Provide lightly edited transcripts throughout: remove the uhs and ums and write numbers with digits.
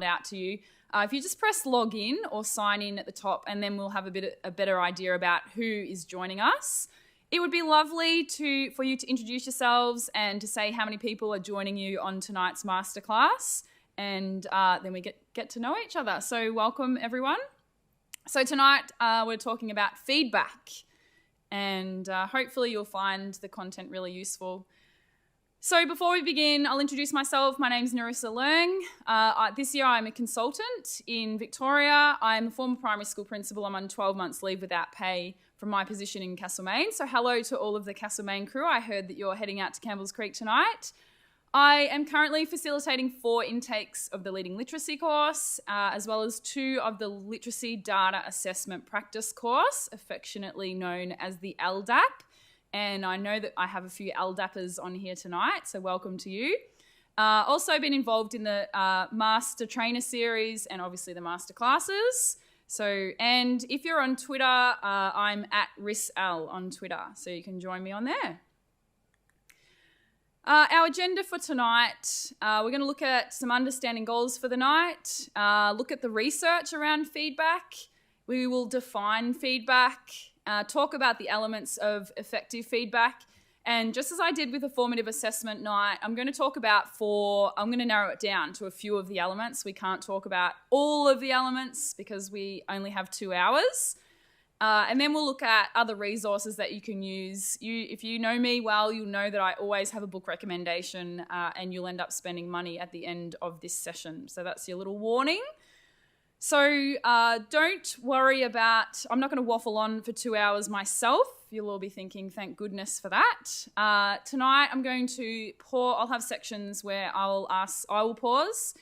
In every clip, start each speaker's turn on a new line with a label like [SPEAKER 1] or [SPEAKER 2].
[SPEAKER 1] out to you. If you just press log in or sign in at the top, and then we'll have a better idea about who is joining us. It would be lovely for you to introduce yourselves and to say how many people are joining you on tonight's masterclass, and then we get to know each other. So welcome, everyone. So tonight we're talking about feedback, and hopefully you'll find the content really useful. So before we begin, I'll introduce myself. My name's Narissa Leung. This year I'm a consultant in Victoria. I'm a former primary school principal. I'm on 12 months leave without pay from my position in Castlemaine. So hello to all of the Castlemaine crew. I heard that you're heading out to Campbell's Creek tonight. I am currently facilitating 4 intakes of the Leading Literacy course, as well as 2 of the Literacy Data Assessment Practice course, affectionately known as the LDAP. And I know that I have a few LDAPers on here tonight, so welcome to you. Also been involved in the Master Trainer series and obviously the Masterclasses. So, and if you're on Twitter, I'm at RisL on Twitter, so you can join me on there. Our agenda for tonight, we're going to look at some understanding goals for the night, look at the research around feedback. We will define feedback, talk about the elements of effective feedback, and just as I did with the formative assessment night, I'm going to talk about I'm going to narrow it down to a few of the elements. We can't talk about all of the elements because we only have 2 hours. And then we'll look at other resources that you can use. If you know me well, you'll know that I always have a book recommendation, and you'll end up spending money at the end of this session. So that's your little warning. So don't worry about, I'm not going to waffle on for 2 hours myself. You'll all be thinking, thank goodness for that. Tonight I'm going to I'll have sections where I will pause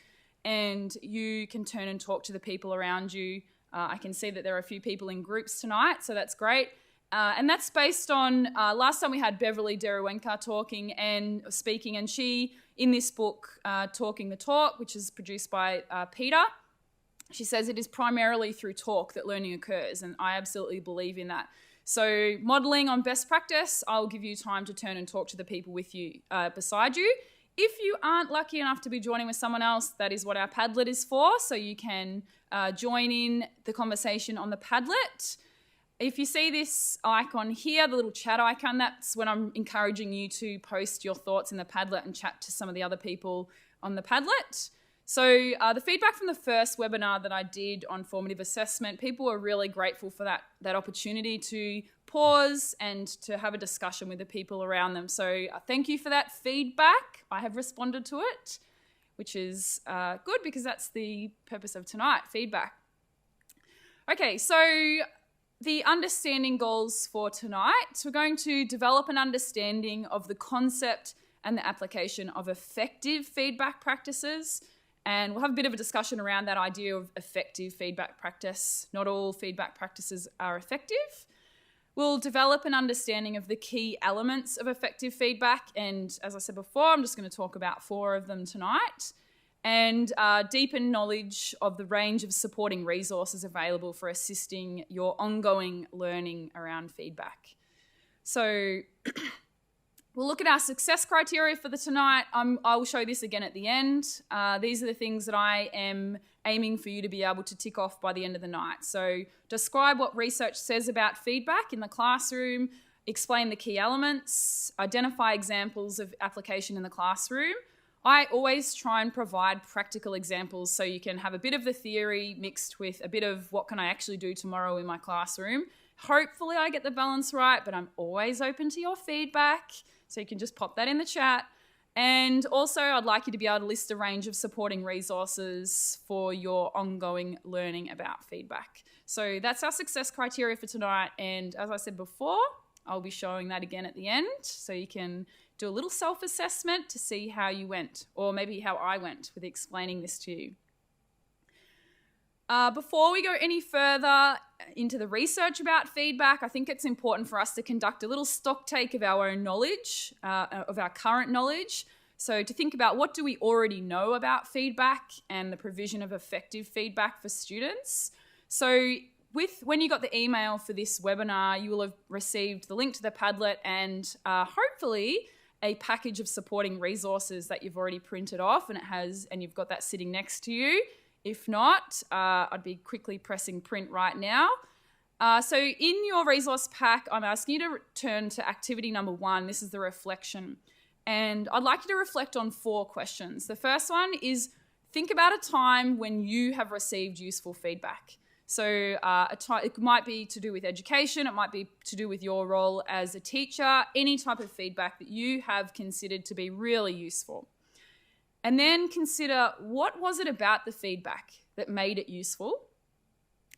[SPEAKER 1] and you can turn and talk to the people around you. I can see that there are a few people in groups tonight, so that's great. And that's based on, last time we had Beverly Deruwenka speaking, and she, in this book, Talking the Talk, which is produced by Peter, she says it is primarily through talk that learning occurs, and I absolutely believe in that. So modelling on best practice, I'll give you time to turn and talk to the people with you, beside you. If you aren't lucky enough to be joining with someone else, that is what our Padlet is for, so you can join in the conversation on the Padlet. If you see this icon here, the little chat icon, that's when I'm encouraging you to post your thoughts in the Padlet and chat to some of the other people on the Padlet. So the feedback from the first webinar that I did on formative assessment, people were really grateful for that opportunity to pause and to have a discussion with the people around them. So thank you for that feedback. I have responded to it, which is good because that's the purpose of tonight, feedback. Okay, so the understanding goals for tonight. We're going to develop an understanding of the concept and the application of effective feedback practices. And we'll have a bit of a discussion around that idea of effective feedback practice. Not all feedback practices are effective. We'll develop an understanding of the key elements of effective feedback. And as I said before, I'm just going to talk about 4 of them tonight. And deepen knowledge of the range of supporting resources available for assisting your ongoing learning around feedback. So we'll look at our success criteria for tonight. I will show this again at the end. These are the things that I am aiming for you to be able to tick off by the end of the night. So describe what research says about feedback in the classroom, explain the key elements, identify examples of application in the classroom. I always try and provide practical examples so you can have a bit of the theory mixed with a bit of what can I actually do tomorrow in my classroom. Hopefully I get the balance right, but I'm always open to your feedback. So you can just pop that in the chat. And also I'd like you to be able to list a range of supporting resources for your ongoing learning about feedback. So that's our success criteria for tonight. And as I said before, I'll be showing that again at the end. So you can do a little self-assessment to see how you went, or maybe how I went with explaining this to you. Before we go any further into the research about feedback, I think it's important for us to conduct a little stock take of our own knowledge, of our current knowledge. So to think about what do we already know about feedback and the provision of effective feedback for students. So when you got the email for this webinar, you will have received the link to the Padlet and hopefully a package of supporting resources that you've already printed off, and you've got that sitting next to you. If not, I'd be quickly pressing print right now. So in your resource pack, I'm asking you to return to activity number 1. This is the reflection. And I'd like you to reflect on 4 questions. The first one is, think about a time when you have received useful feedback. So it might be to do with education, it might be to do with your role as a teacher, any type of feedback that you have considered to be really useful. And then consider, what was it about the feedback that made it useful?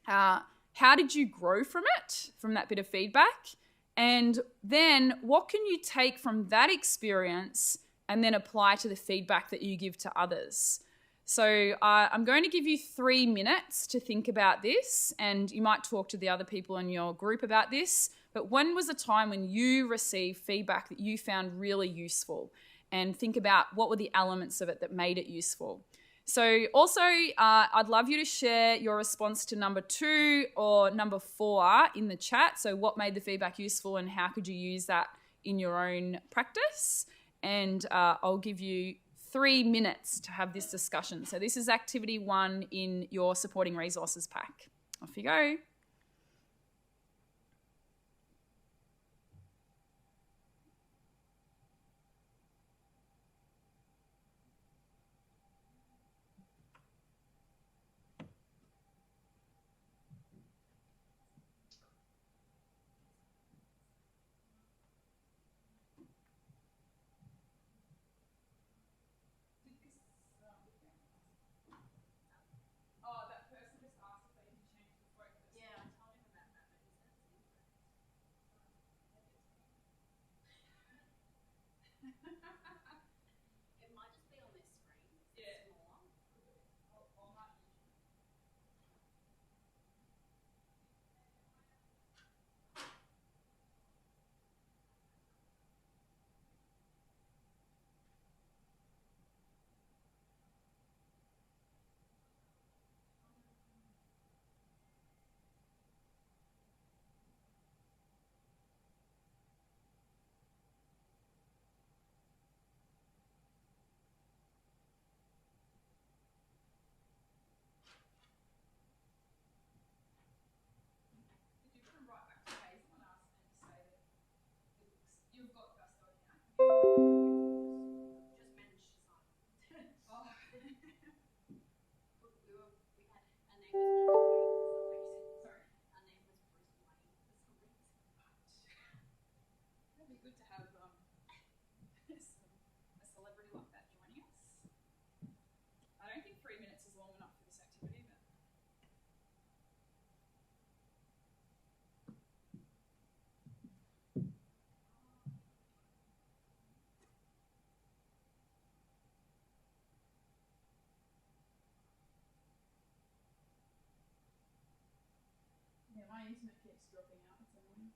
[SPEAKER 1] How did you grow from it, from that bit of feedback? And then what can you take from that experience and then apply to the feedback that you give to others? So I'm going to give you 3 minutes to think about this, and you might talk to the other people in your group about this. But when was a time when you received feedback that you found really useful? And think about what were the elements of it that made it useful. So also, I'd love you to share your response to number 2 or number 4 in the chat. So what made the feedback useful and how could you use that in your own practice? And I'll give you 3 minutes to have this discussion. So this is activity 1 in your supporting resources pack. Off you go. My internet keeps dropping out. It's annoying.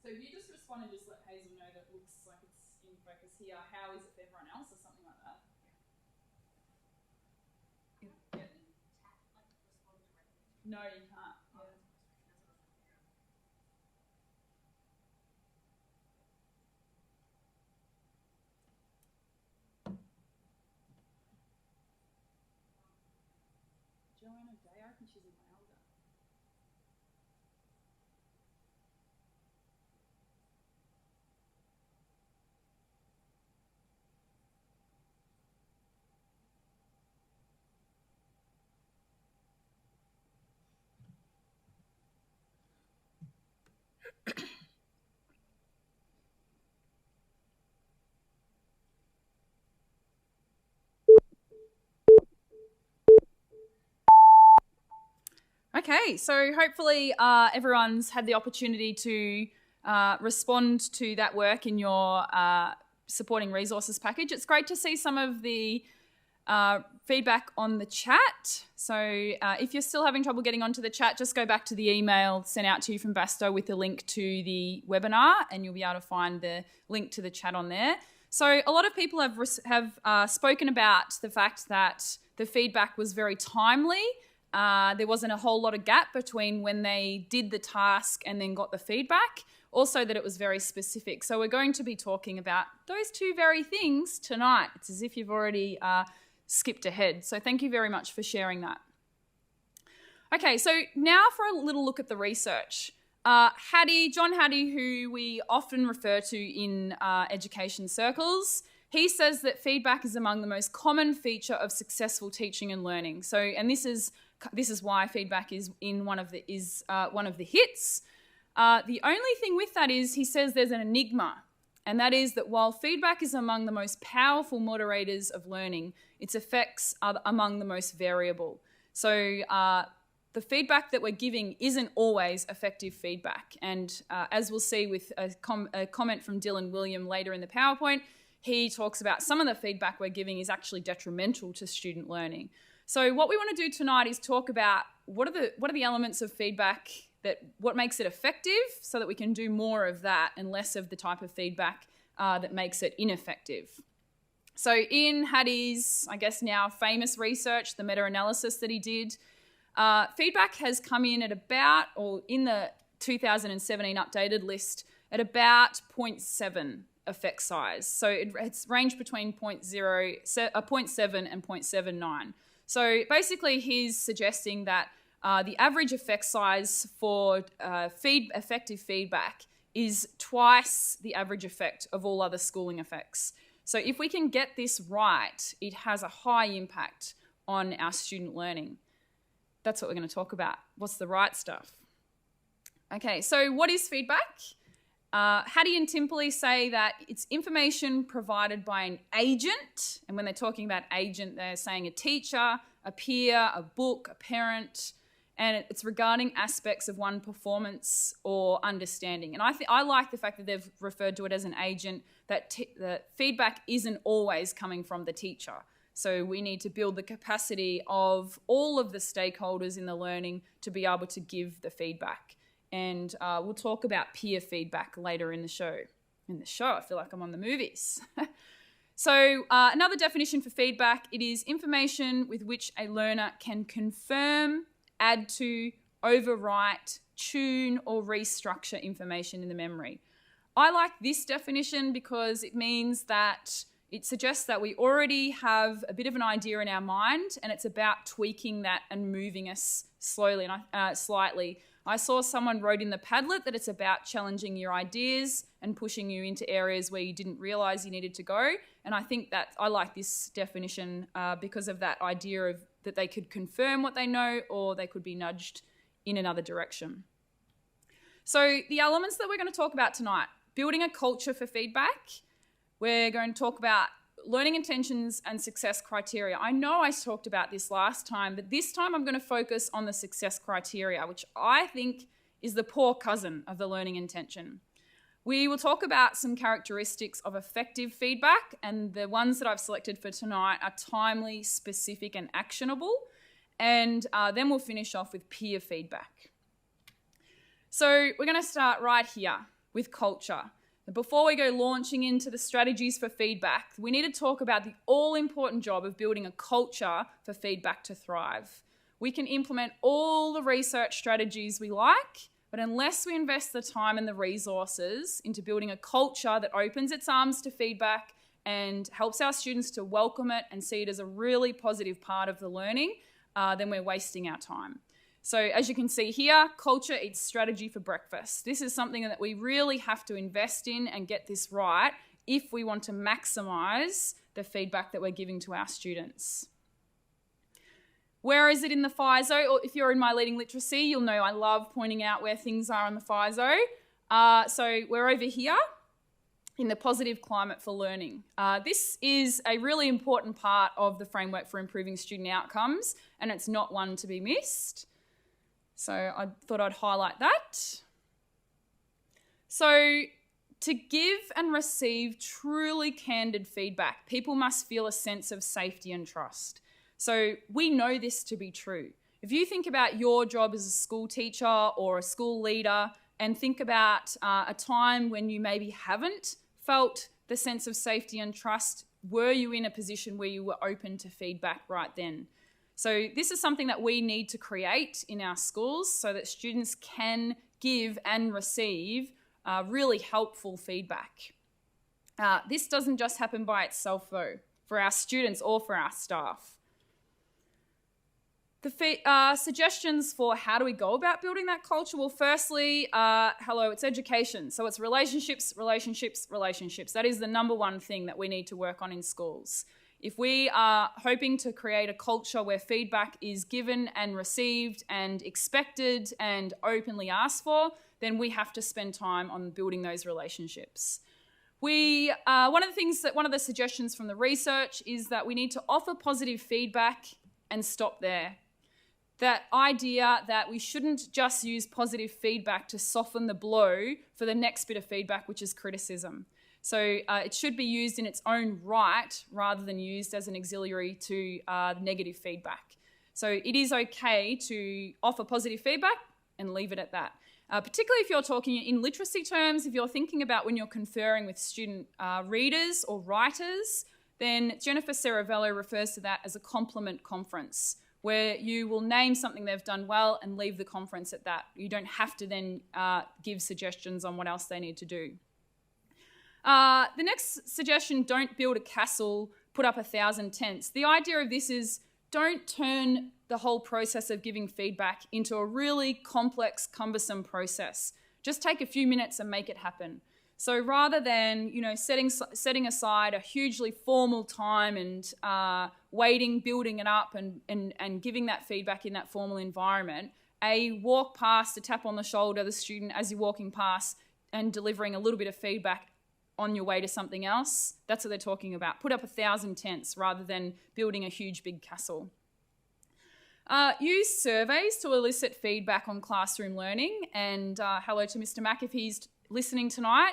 [SPEAKER 1] So you just respond and just let Hazel know that it looks like it's in focus here. How is it for everyone else or something like that? Yeah. No, you can't. Yeah. Joanna Day, I think she's in my elder. Okay, so hopefully everyone's had the opportunity to respond to that work in your supporting resources package. It's great to see some of the feedback on the chat. So if you're still having trouble getting onto the chat, just go back to the email sent out to you from Basto with the link to the webinar, and you'll be able to find the link to the chat on there. So a lot of people have spoken about the fact that the feedback was very timely. There wasn't a whole lot of gap between when they did the task and then got the feedback. Also that it was very specific. So we're going to be talking about those two very things tonight. It's as if you've already skipped ahead. So thank you very much for sharing that. Okay, so now for a little look at the research. John Hattie, who we often refer to in education circles, he says that feedback is among the most common feature of successful teaching and learning. So, and this is why feedback is one of the hits. The only thing with that is he says there's an enigma, and that is that while feedback is among the most powerful moderators of learning, its effects are among the most variable. So the feedback that we're giving isn't always effective feedback. And as we'll see with a comment from Dylan William later in the PowerPoint, he talks about some of the feedback we're giving is actually detrimental to student learning. So what we want to do tonight is talk about what are the elements of feedback, what makes it effective, so that we can do more of that and less of the type of feedback that makes it ineffective. So in Hattie's, I guess now famous research, the meta-analysis that he did, feedback has come in at about, or in the 2017 updated list, at about 0.7 effect size. So it's ranged between 0.7 and 0.79. So basically he's suggesting that the average effect size for effective feedback is twice the average effect of all other schooling effects. So if we can get this right, it has a high impact on our student learning. That's what we're going to talk about. What's the right stuff? Okay, so what is feedback? Hattie and Timperley say that it's information provided by an agent, and when they're talking about agent, they're saying a teacher, a peer, a book, a parent, and it's regarding aspects of one performance or understanding. And I like the fact that they've referred to it as an agent, that feedback isn't always coming from the teacher. So we need to build the capacity of all of the stakeholders in the learning to be able to give the feedback. And we'll talk about peer feedback later in the show. I feel like I'm on the movies. So another definition for feedback, it is information with which a learner can confirm, add to, overwrite, tune, or restructure information in the memory. I like this definition because it means that it suggests that we already have a bit of an idea in our mind, and it's about tweaking that and moving us slowly and slightly. I saw someone wrote in the Padlet that it's about challenging your ideas and pushing you into areas where you didn't realize you needed to go. And I think that I like this definition because of that idea of that they could confirm what they know, or they could be nudged in another direction. So the elements that we're going to talk about tonight: building a culture for feedback. We're going to talk about learning intentions and success criteria. I know I talked about this last time, but this time I'm going to focus on the success criteria, which I think is the poor cousin of the learning intention. We will talk about some characteristics of effective feedback, and the ones that I've selected for tonight are timely, specific, and actionable. And then we'll finish off with peer feedback. So we're going to start right here with culture. Before we go launching into the strategies for feedback, we need to talk about the all-important job of building a culture for feedback to thrive. We can implement all the research strategies we like, but unless we invest the time and the resources into building a culture that opens its arms to feedback and helps our students to welcome it and see it as a really positive part of the learning, then we're wasting our time. So as you can see here, culture eats strategy for breakfast. This is something that we really have to invest in and get this right if we want to maximize the feedback that we're giving to our students. Where is it in the FISO? Or if you're in my leading literacy, you'll know I love pointing out where things are on the FISO. So we're over here in the positive climate for learning. This is a really important part of the framework for improving student outcomes, and it's not one to be missed. So I thought I'd highlight that. So to give and receive truly candid feedback, people must feel a sense of safety and trust. So we know this to be true. If you think about your job as a school teacher or a school leader, and think about a time when you maybe haven't felt the sense of safety and trust, were you in a position where you were open to feedback right then? So this is something that we need to create in our schools so that students can give and receive really helpful feedback. This doesn't just happen by itself though. for our students or for our staff. The suggestions for how do we go about building that culture? Well, firstly, hello, it's education. So it's relationships, relationships, relationships. That is the number one thing that we need to work on in schools. If we are hoping to create a culture where feedback is given and received and expected and openly asked for, then we have to spend time on building those relationships. One of the suggestions from the research is that we need to offer positive feedback and stop there. That idea that we shouldn't just use positive feedback to soften the blow for the next bit of feedback, which is criticism. So it should be used in its own right rather than used as an auxiliary to negative feedback. So it is okay to offer positive feedback and leave it at that. Particularly if you're talking in literacy terms, if you're thinking about when you're conferring with student readers or writers, then Jennifer Saravello refers to that as a compliment conference, where you will name something they've done well and leave the conference at that. You don't have to then give suggestions on what else they need to do. The next suggestion, don't build a castle, put up 1,000 tents. The idea of this is don't turn the whole process of giving feedback into a really complex, cumbersome process. Just take a few minutes and make it happen. So rather than, setting aside a hugely formal time and waiting, building it up and giving that feedback in that formal environment, a walk past, a tap on the shoulder, the student as you're walking past and delivering a little bit of feedback on your way to something else, that's what they're talking about. Put up 1,000 tents rather than building a huge big castle. Use surveys to elicit feedback on classroom learning. And hello to Mr. Mack if he's listening tonight.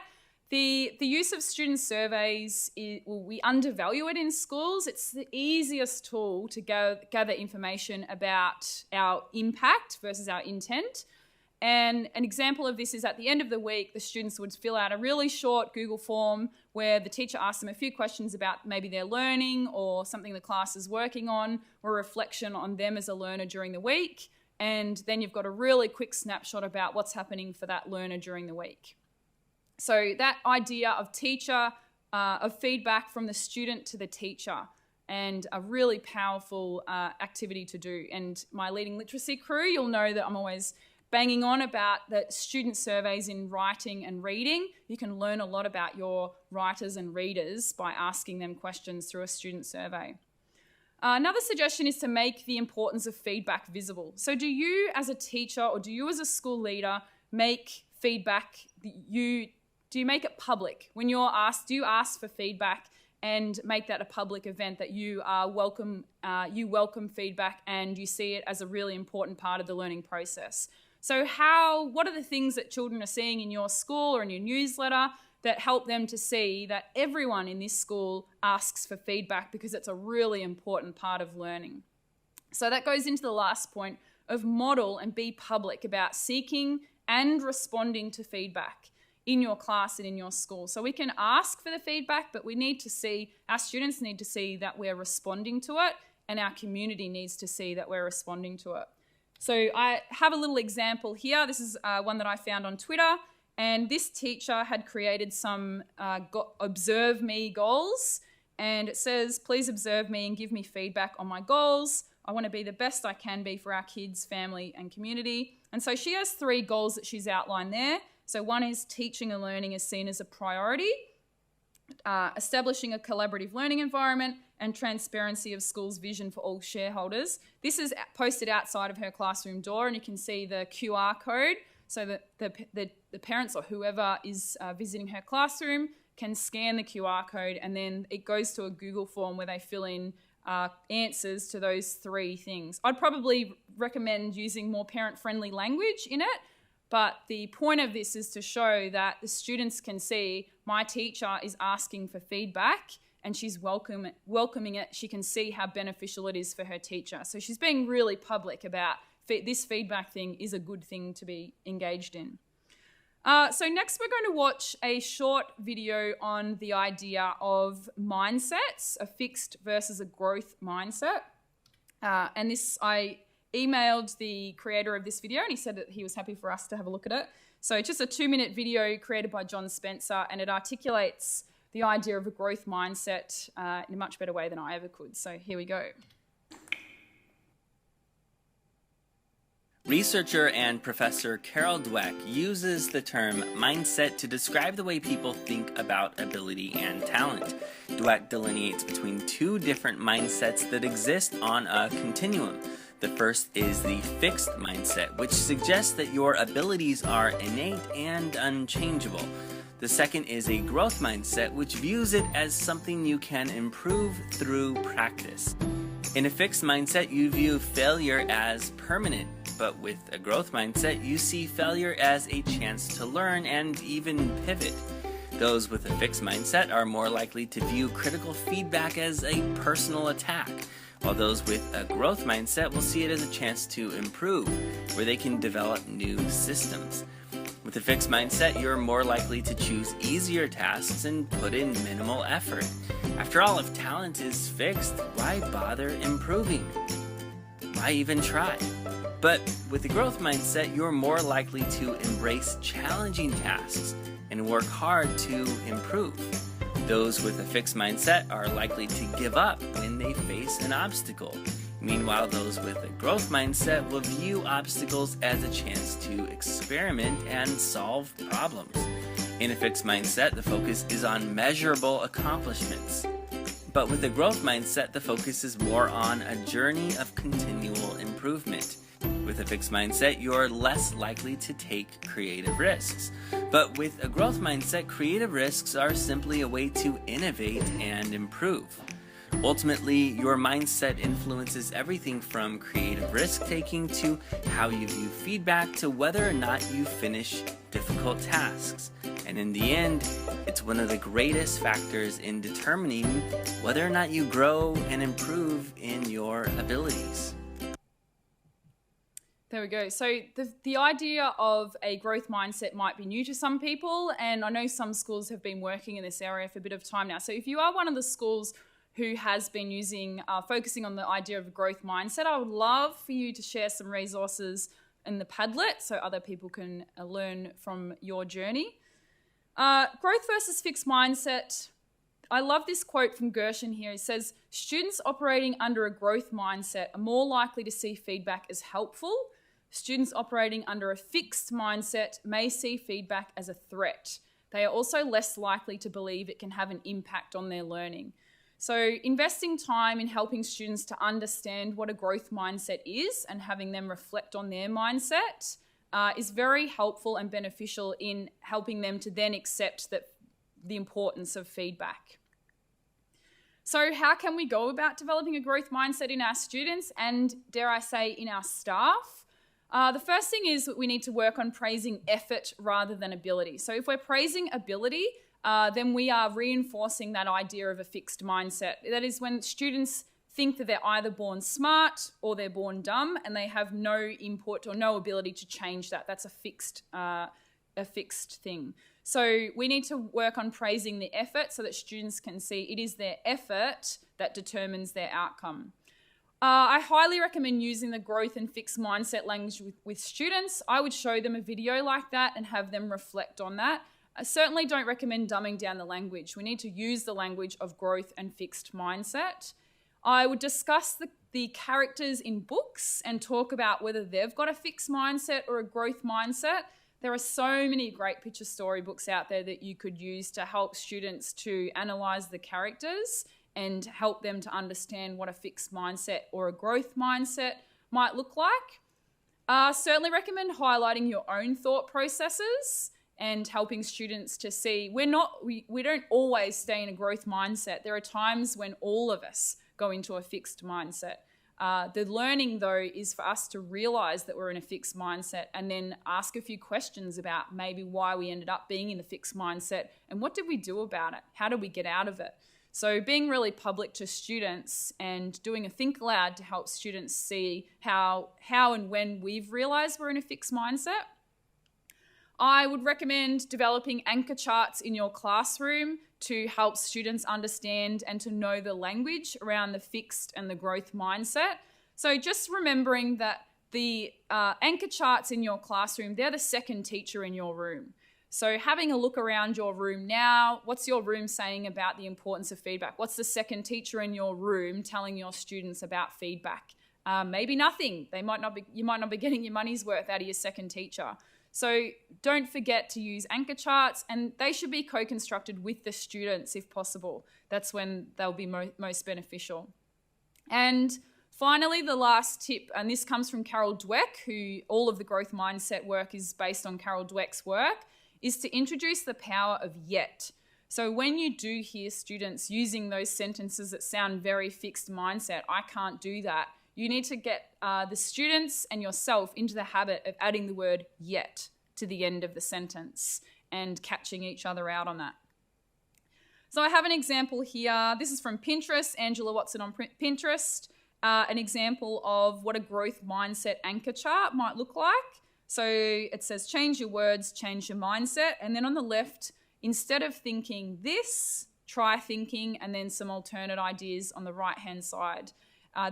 [SPEAKER 1] The use of student surveys, we undervalue it in schools. It's the easiest tool to gather information about our impact versus our intent. And an example of this is at the end of the week, the students would fill out a really short Google form where the teacher asks them a few questions about maybe their learning or something the class is working on, or a reflection on them as a learner during the week. And then you've got a really quick snapshot about what's happening for that learner during the week. So that idea of of feedback from the student to the teacher, and a really powerful activity to do. And my leading literacy crew, you'll know that I'm always banging on about the student surveys in writing and reading. You can learn a lot about your writers and readers by asking them questions through a student survey. Another suggestion is to make the importance of feedback visible. So do you as a teacher or do you as a school leader make feedback, do you make it public? When you're asked, do you ask for feedback and make that a public event that you welcome feedback and you see it as a really important part of the learning process? So what are the things that children are seeing in your school or in your newsletter that help them to see that everyone in this school asks for feedback because it's a really important part of learning? So that goes into the last point of model and be public about seeking and responding to feedback in your class and in your school. So we can ask for the feedback, but our students need to see that we're responding to it, and our community needs to see that we're responding to it. So I have a little example here. This is one that I found on Twitter, and this teacher had created some observe me goals, and it says, please observe me and give me feedback on my goals. I want to be the best I can be for our kids, family, and community. And so she has 3 goals that she's outlined there. So one is teaching and learning is seen as a priority, establishing a collaborative learning environment, and transparency of school's vision for all shareholders. This is posted outside of her classroom door, and you can see the QR code so that the parents or whoever is visiting her classroom can scan the QR code, and then it goes to a Google form where they fill in answers to those 3 things. I'd probably recommend using more parent-friendly language in it, but the point of this is to show that the students can see my teacher is asking for feedback and she's welcoming it. She can see how beneficial it is for her teacher. So she's being really public about this feedback thing is a good thing to be engaged in. So next we're going to watch a short video on the idea of mindsets, a fixed versus a growth mindset. And this, I emailed the creator of this video and he said that he was happy for us to have a look at it. So it's just a 2-minute video created by John Spencer, and it articulates the idea of a growth mindset in a much better way than I ever could. So here we go.
[SPEAKER 2] Researcher and professor Carol Dweck uses the term mindset to describe the way people think about ability and talent. Dweck delineates between two different mindsets that exist on a continuum. The first is the fixed mindset, which suggests that your abilities are innate and unchangeable. The second is a growth mindset, which views it as something you can improve through practice. In a fixed mindset, you view failure as permanent, but with a growth mindset, you see failure as a chance to learn and even pivot. Those with a fixed mindset are more likely to view critical feedback as a personal attack, while those with a growth mindset will see it as a chance to improve, where they can develop new systems. With a fixed mindset, you're more likely to choose easier tasks and put in minimal effort. After all, if talent is fixed, why bother improving? Why even try? But with a growth mindset, you're more likely to embrace challenging tasks and work hard to improve. Those with a fixed mindset are likely to give up when they face an obstacle. Meanwhile, those with a growth mindset will view obstacles as a chance to experiment and solve problems. In a fixed mindset, the focus is on measurable accomplishments. But with a growth mindset, the focus is more on a journey of continual improvement. With a fixed mindset, you're less likely to take creative risks. But with a growth mindset, creative risks are simply a way to innovate and improve. Ultimately, your mindset influences everything from creative risk-taking to how you view feedback to whether or not you finish difficult tasks. And in the end, it's one of the greatest factors in determining whether or not you grow and improve in your abilities.
[SPEAKER 1] There we go. So the idea of a growth mindset might be new to some people, and I know some schools have been working in this area for a bit of time now. So if you are one of the schools who has been focusing on the idea of a growth mindset, I would love for you to share some resources in the Padlet so other people can learn from your journey. Growth versus fixed mindset. I love this quote from Gershon here. It says, students operating under a growth mindset are more likely to see feedback as helpful. Students operating under a fixed mindset may see feedback as a threat. They are also less likely to believe it can have an impact on their learning. So investing time in helping students to understand what a growth mindset is and having them reflect on their mindset is very helpful and beneficial in helping them to then accept the importance of feedback. So how can we go about developing a growth mindset in our students and, dare I say, in our staff? The first thing is that we need to work on praising effort rather than ability. So if we're praising ability, then we are reinforcing that idea of a fixed mindset. That is when students think that they're either born smart or they're born dumb and they have no input or no ability to change that. That's a fixed thing. So we need to work on praising the effort so that students can see it is their effort that determines their outcome. I highly recommend using the growth and fixed mindset language with students. I would show them a video like that and have them reflect on that. I certainly don't recommend dumbing down the language. We need to use the language of growth and fixed mindset. I would discuss the characters in books and talk about whether they've got a fixed mindset or a growth mindset. There are so many great picture storybooks out there that you could use to help students to analyze the characters and help them to understand what a fixed mindset or a growth mindset might look like. Certainly recommend highlighting your own thought processes and helping students to see we don't always stay in a growth mindset. There are times when all of us go into a fixed mindset. The learning, though, is for us to realize that we're in a fixed mindset and then ask a few questions about maybe why we ended up being in the fixed mindset and what did we do about it? How did we get out of it? So being really public to students and doing a think aloud to help students see how and when we've realized we're in a fixed mindset. I would recommend developing anchor charts in your classroom to help students understand and to know the language around the fixed and the growth mindset. So just remembering that the anchor charts in your classroom, they're the second teacher in your room. So having a look around your room now, what's your room saying about the importance of feedback? What's the second teacher in your room telling your students about feedback? Maybe nothing. You might not be getting your money's worth out of your second teacher. So don't forget to use anchor charts, and they should be co-constructed with the students if possible. That's when they'll be most beneficial. And finally, the last tip, and this comes from Carol Dweck, who all of the growth mindset work is based on Carol Dweck's work, is to introduce the power of yet. So when you do hear students using those sentences that sound very fixed mindset, I can't do that, you need to get the students and yourself into the habit of adding the word yet to the end of the sentence and catching each other out on that. So I have an example here. This is from Pinterest, Angela Watson on Pinterest, an example of what a growth mindset anchor chart might look like. So it says change your words, change your mindset. And then on the left, instead of thinking this, try thinking, and then some alternate ideas on the right-hand side.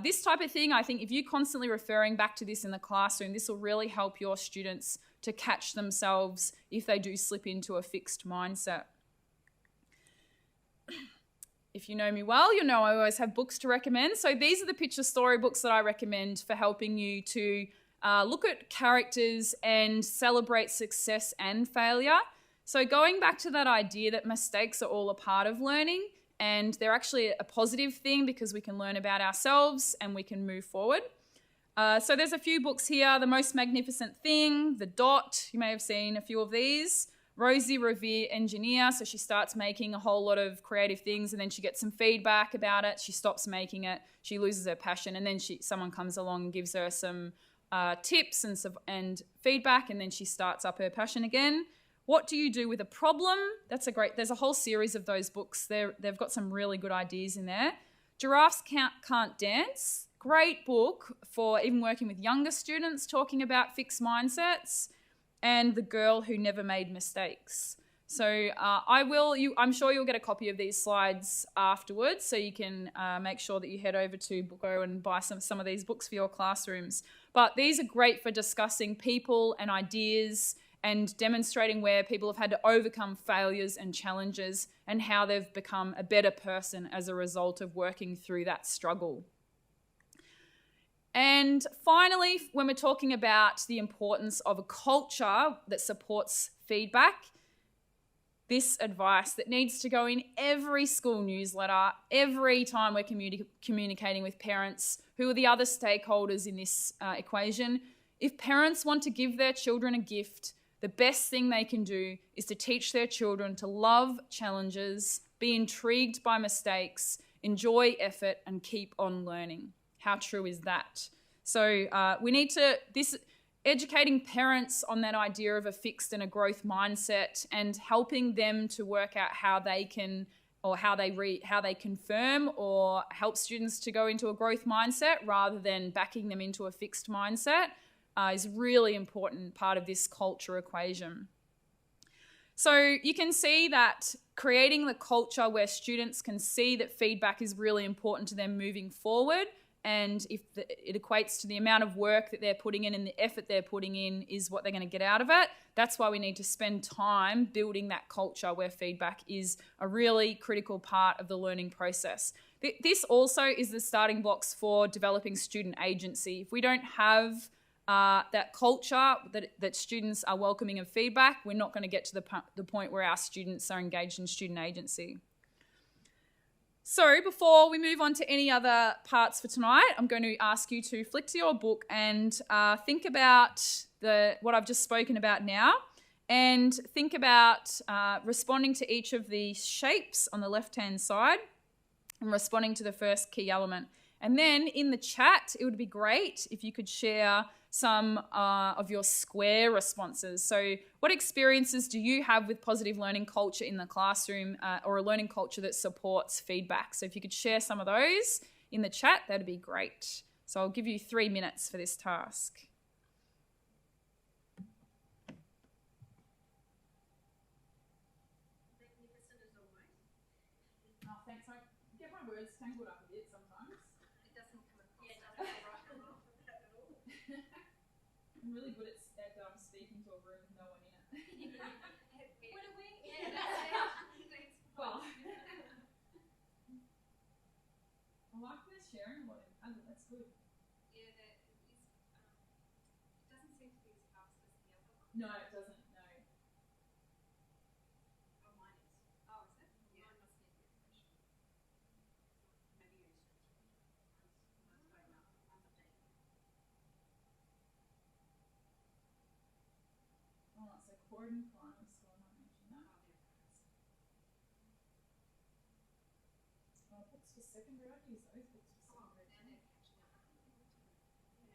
[SPEAKER 1] This type of thing, I think if you're constantly referring back to this in the classroom, this will really help your students to catch themselves if they do slip into a fixed mindset. If you know me well, you know I always have books to recommend. So these are the picture storybooks that I recommend for helping you to look at characters and celebrate success and failure. So going back to that idea that mistakes are all a part of learning, and they're actually a positive thing because we can learn about ourselves and we can move forward. So there's a few books here. The Most Magnificent Thing, The Dot, you may have seen a few of these. Rosie Revere, engineer, so she starts making a whole lot of creative things and then she gets some feedback about it. She stops making it, she loses her passion, and then someone comes along and gives her some tips and feedback, and then she starts up her passion again. What do you do with a problem? There's a whole series of those books. They've got some really good ideas in there. Giraffes Can't Dance, great book for even working with younger students, talking about fixed mindsets. And The Girl Who Never Made Mistakes. So I'm sure you'll get a copy of these slides afterwards, so you can make sure that you head over to Booko and buy some of these books for your classrooms. But these are great for discussing people and ideas and demonstrating where people have had to overcome failures and challenges and how they've become a better person as a result of working through that struggle. And finally, when we're talking about the importance of a culture that supports feedback, this advice that needs to go in every school newsletter, every time we're communicating with parents, who are the other stakeholders in this equation. If parents want to give their children a gift, the best thing they can do is to teach their children to love challenges, be intrigued by mistakes, enjoy effort, and keep on learning. How true is that? So educating parents on that idea of a fixed and a growth mindset and helping them to work out how they can, or how they confirm or help students to go into a growth mindset rather than backing them into a fixed mindset is a really important part of this culture equation. So you can see that creating the culture where students can see that feedback is really important to them moving forward, and if it equates to the amount of work that they're putting in and the effort they're putting in is what they're going to get out of it. That's why we need to spend time building that culture where feedback is a really critical part of the learning process. This also is the starting blocks for developing student agency. If we don't have that culture that students are welcoming of feedback, we're not going to get to the point where our students are engaged in student agency. So before we move on to any other parts for tonight, I'm going to ask you to flick to your book and think about what I've just spoken about now, and think about responding to each of the shapes on the left-hand side and responding to the first key element. And then in the chat, it would be great if you could share some of your square responses. So what experiences do you have with positive learning culture in the classroom, or a learning culture that supports feedback? So if you could share some of those in the chat, that'd be great. So I'll give you 3 minutes for this task.
[SPEAKER 3] Magnificent as always.
[SPEAKER 1] Oh, thanks. I get my words tangled up a bit sometimes.
[SPEAKER 3] It doesn't come across that right at all.
[SPEAKER 1] I'm really good at speaking to a room with no one in it. sharing a lot in Padlet. That's good.
[SPEAKER 3] Yeah, there is. It doesn't seem to be as fast as the other one.
[SPEAKER 1] No, it doesn't. No.
[SPEAKER 3] Oh, mine is. Oh, is it? Yeah. Mine must need refreshing. Maybe you straight through. Mine's going up. Mine's updating.
[SPEAKER 1] Oh, so Croydon Primary School. I might mention that.
[SPEAKER 3] Oh, there it goes.
[SPEAKER 1] Oh, books for secondary. I'd use those books for
[SPEAKER 3] Oh,
[SPEAKER 1] secondary.
[SPEAKER 3] and they're catching up. Yeah.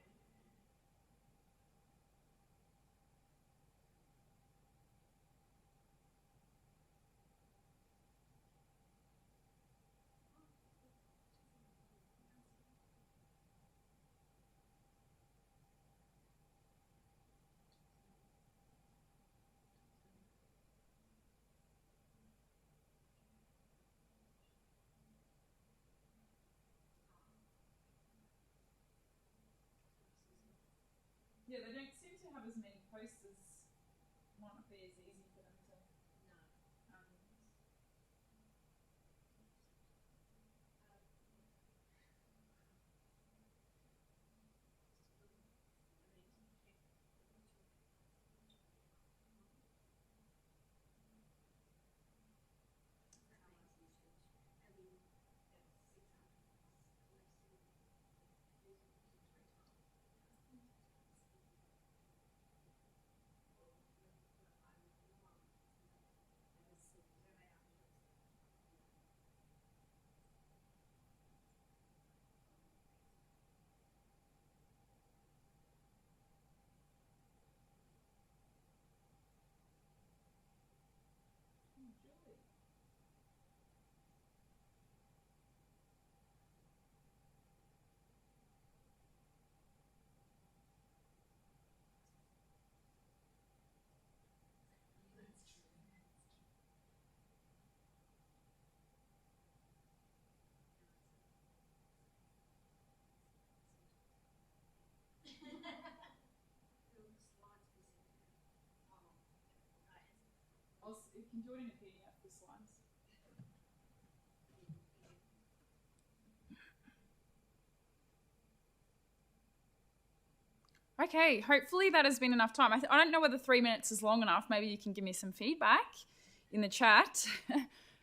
[SPEAKER 1] Yeah, they don't seem to have as many posts as might not be as easy for them to.
[SPEAKER 3] No.
[SPEAKER 1] Oh, Julie. You can do it in a PDF with slides. Okay, hopefully that has been enough time. I don't know whether 3 minutes is long enough. Maybe you can give me some feedback in the chat.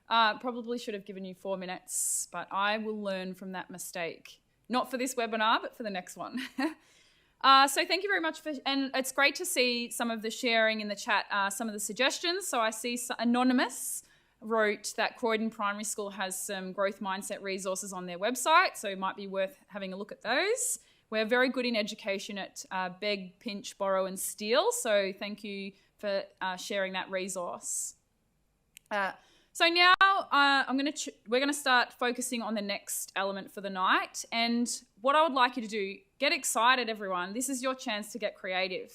[SPEAKER 1] Probably should have given you 4 minutes, but I will learn from that mistake. Not for this webinar, but for the next one. So thank you very much and it's great to see some of the sharing in the chat, some of the suggestions. So I see Anonymous wrote that Croydon Primary School has some growth mindset resources on their website, so it might be worth having a look at those. We're very good in education at Beg, Pinch, Borrow and Steal, so thank you for sharing that resource. So now we're going to start focusing on the next element for the night, and what I would like you to do, get excited everyone, this is your chance to get creative.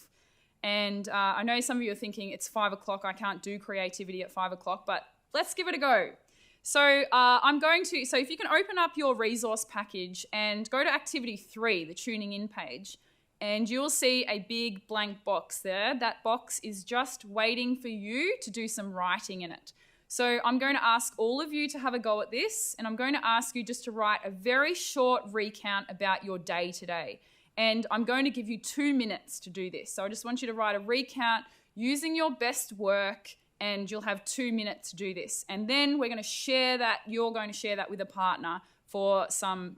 [SPEAKER 1] And I know some of you are thinking it's 5 o'clock, I can't do creativity at 5 o'clock, but let's give it a go. So if you can open up your resource package and go to activity 3, the tuning in page, and you'll see a big blank box there. That box is just waiting for you to do some writing in it. So I'm going to ask all of you to have a go at this, and I'm going to ask you just to write a very short recount about your day today. And I'm going to give you 2 minutes to do this. So I just want you to write a recount using your best work, and you'll have 2 minutes to do this. And then we're going to share that, you're going to share that with a partner for them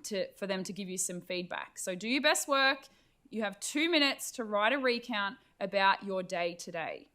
[SPEAKER 1] to give you some feedback. So do your best work. You have 2 minutes to write a recount about your day today.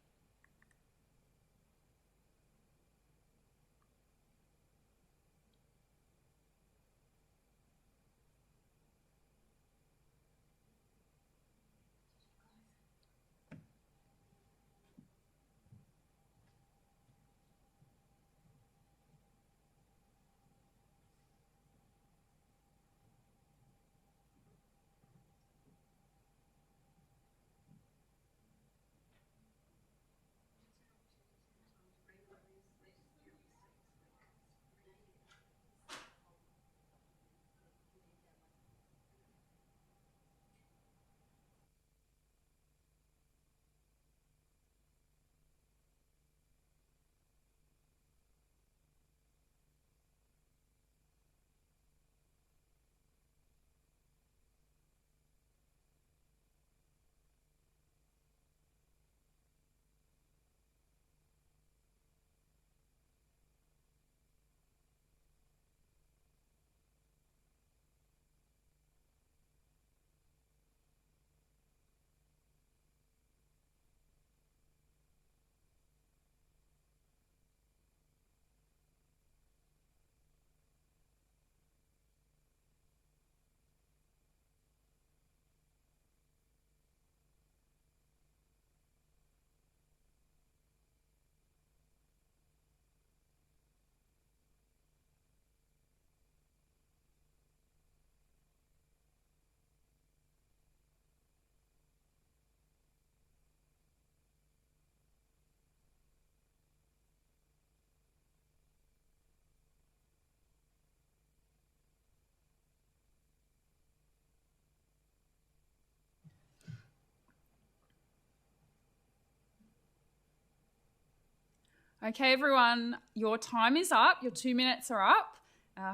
[SPEAKER 1] Okay, everyone, your time is up. Your 2 minutes are up.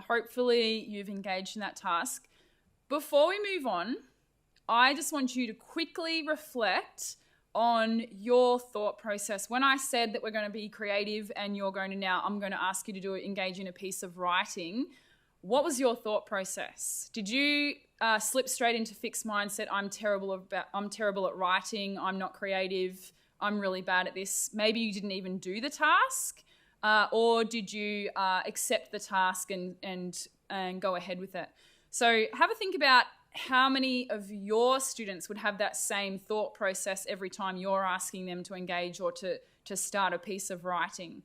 [SPEAKER 1] Hopefully you've engaged in that task. Before we move on, I just want you to quickly reflect on your thought process. When I said that we're going to be creative and I'm going to ask you to engage in a piece of writing, what was your thought process? Did you slip straight into fixed mindset? I'm terrible at writing. I'm not creative. I'm really bad at this. Maybe you didn't even do the task, or did you accept the task and go ahead with it? So have a think about how many of your students would have that same thought process every time you're asking them to engage or to start a piece of writing.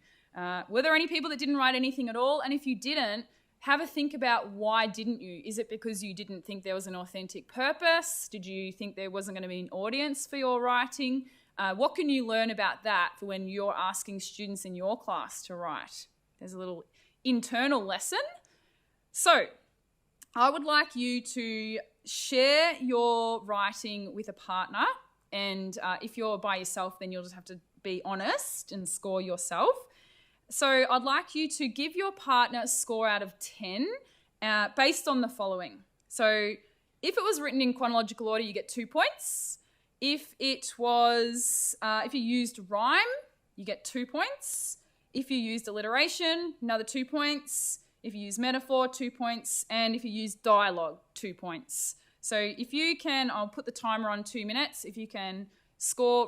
[SPEAKER 1] Were there any people that didn't write anything at all? And if you didn't, have a think about why didn't you? Is it because you didn't think there was an authentic purpose? Did you think there wasn't going to be an audience for your writing? What can you learn about that for when you're asking students in your class to write? There's a little internal lesson. So I would like you to share your writing with a partner. And if you're by yourself, then you'll just have to be honest and score yourself. So I'd like you to give your partner a score out of 10 based on the following. So if it was written in chronological order, you get 2 points. If you used rhyme, you get 2 points. If you used alliteration, another 2 points. If you use metaphor, 2 points. And if you use dialogue, 2 points. So if you can, I'll put the timer on 2 minutes. If you can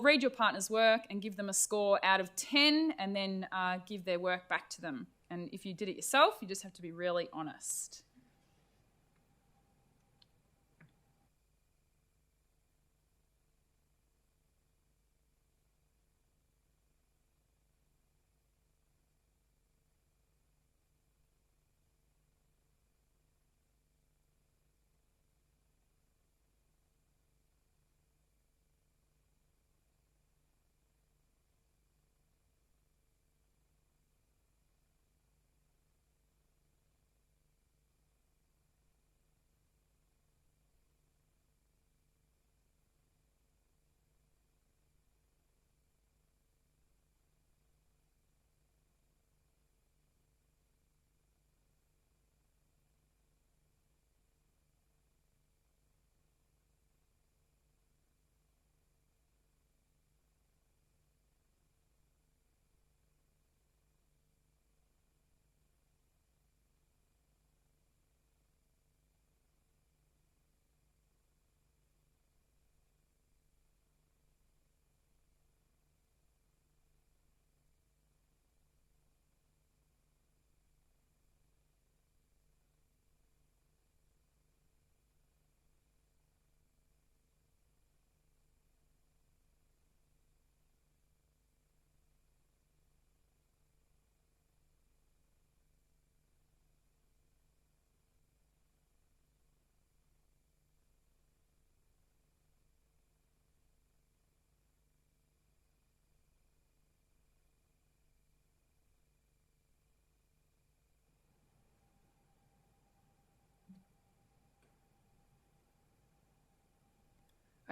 [SPEAKER 1] read your partner's work and give them a score out of 10 and then give their work back to them. And if you did it yourself, you just have to be really honest.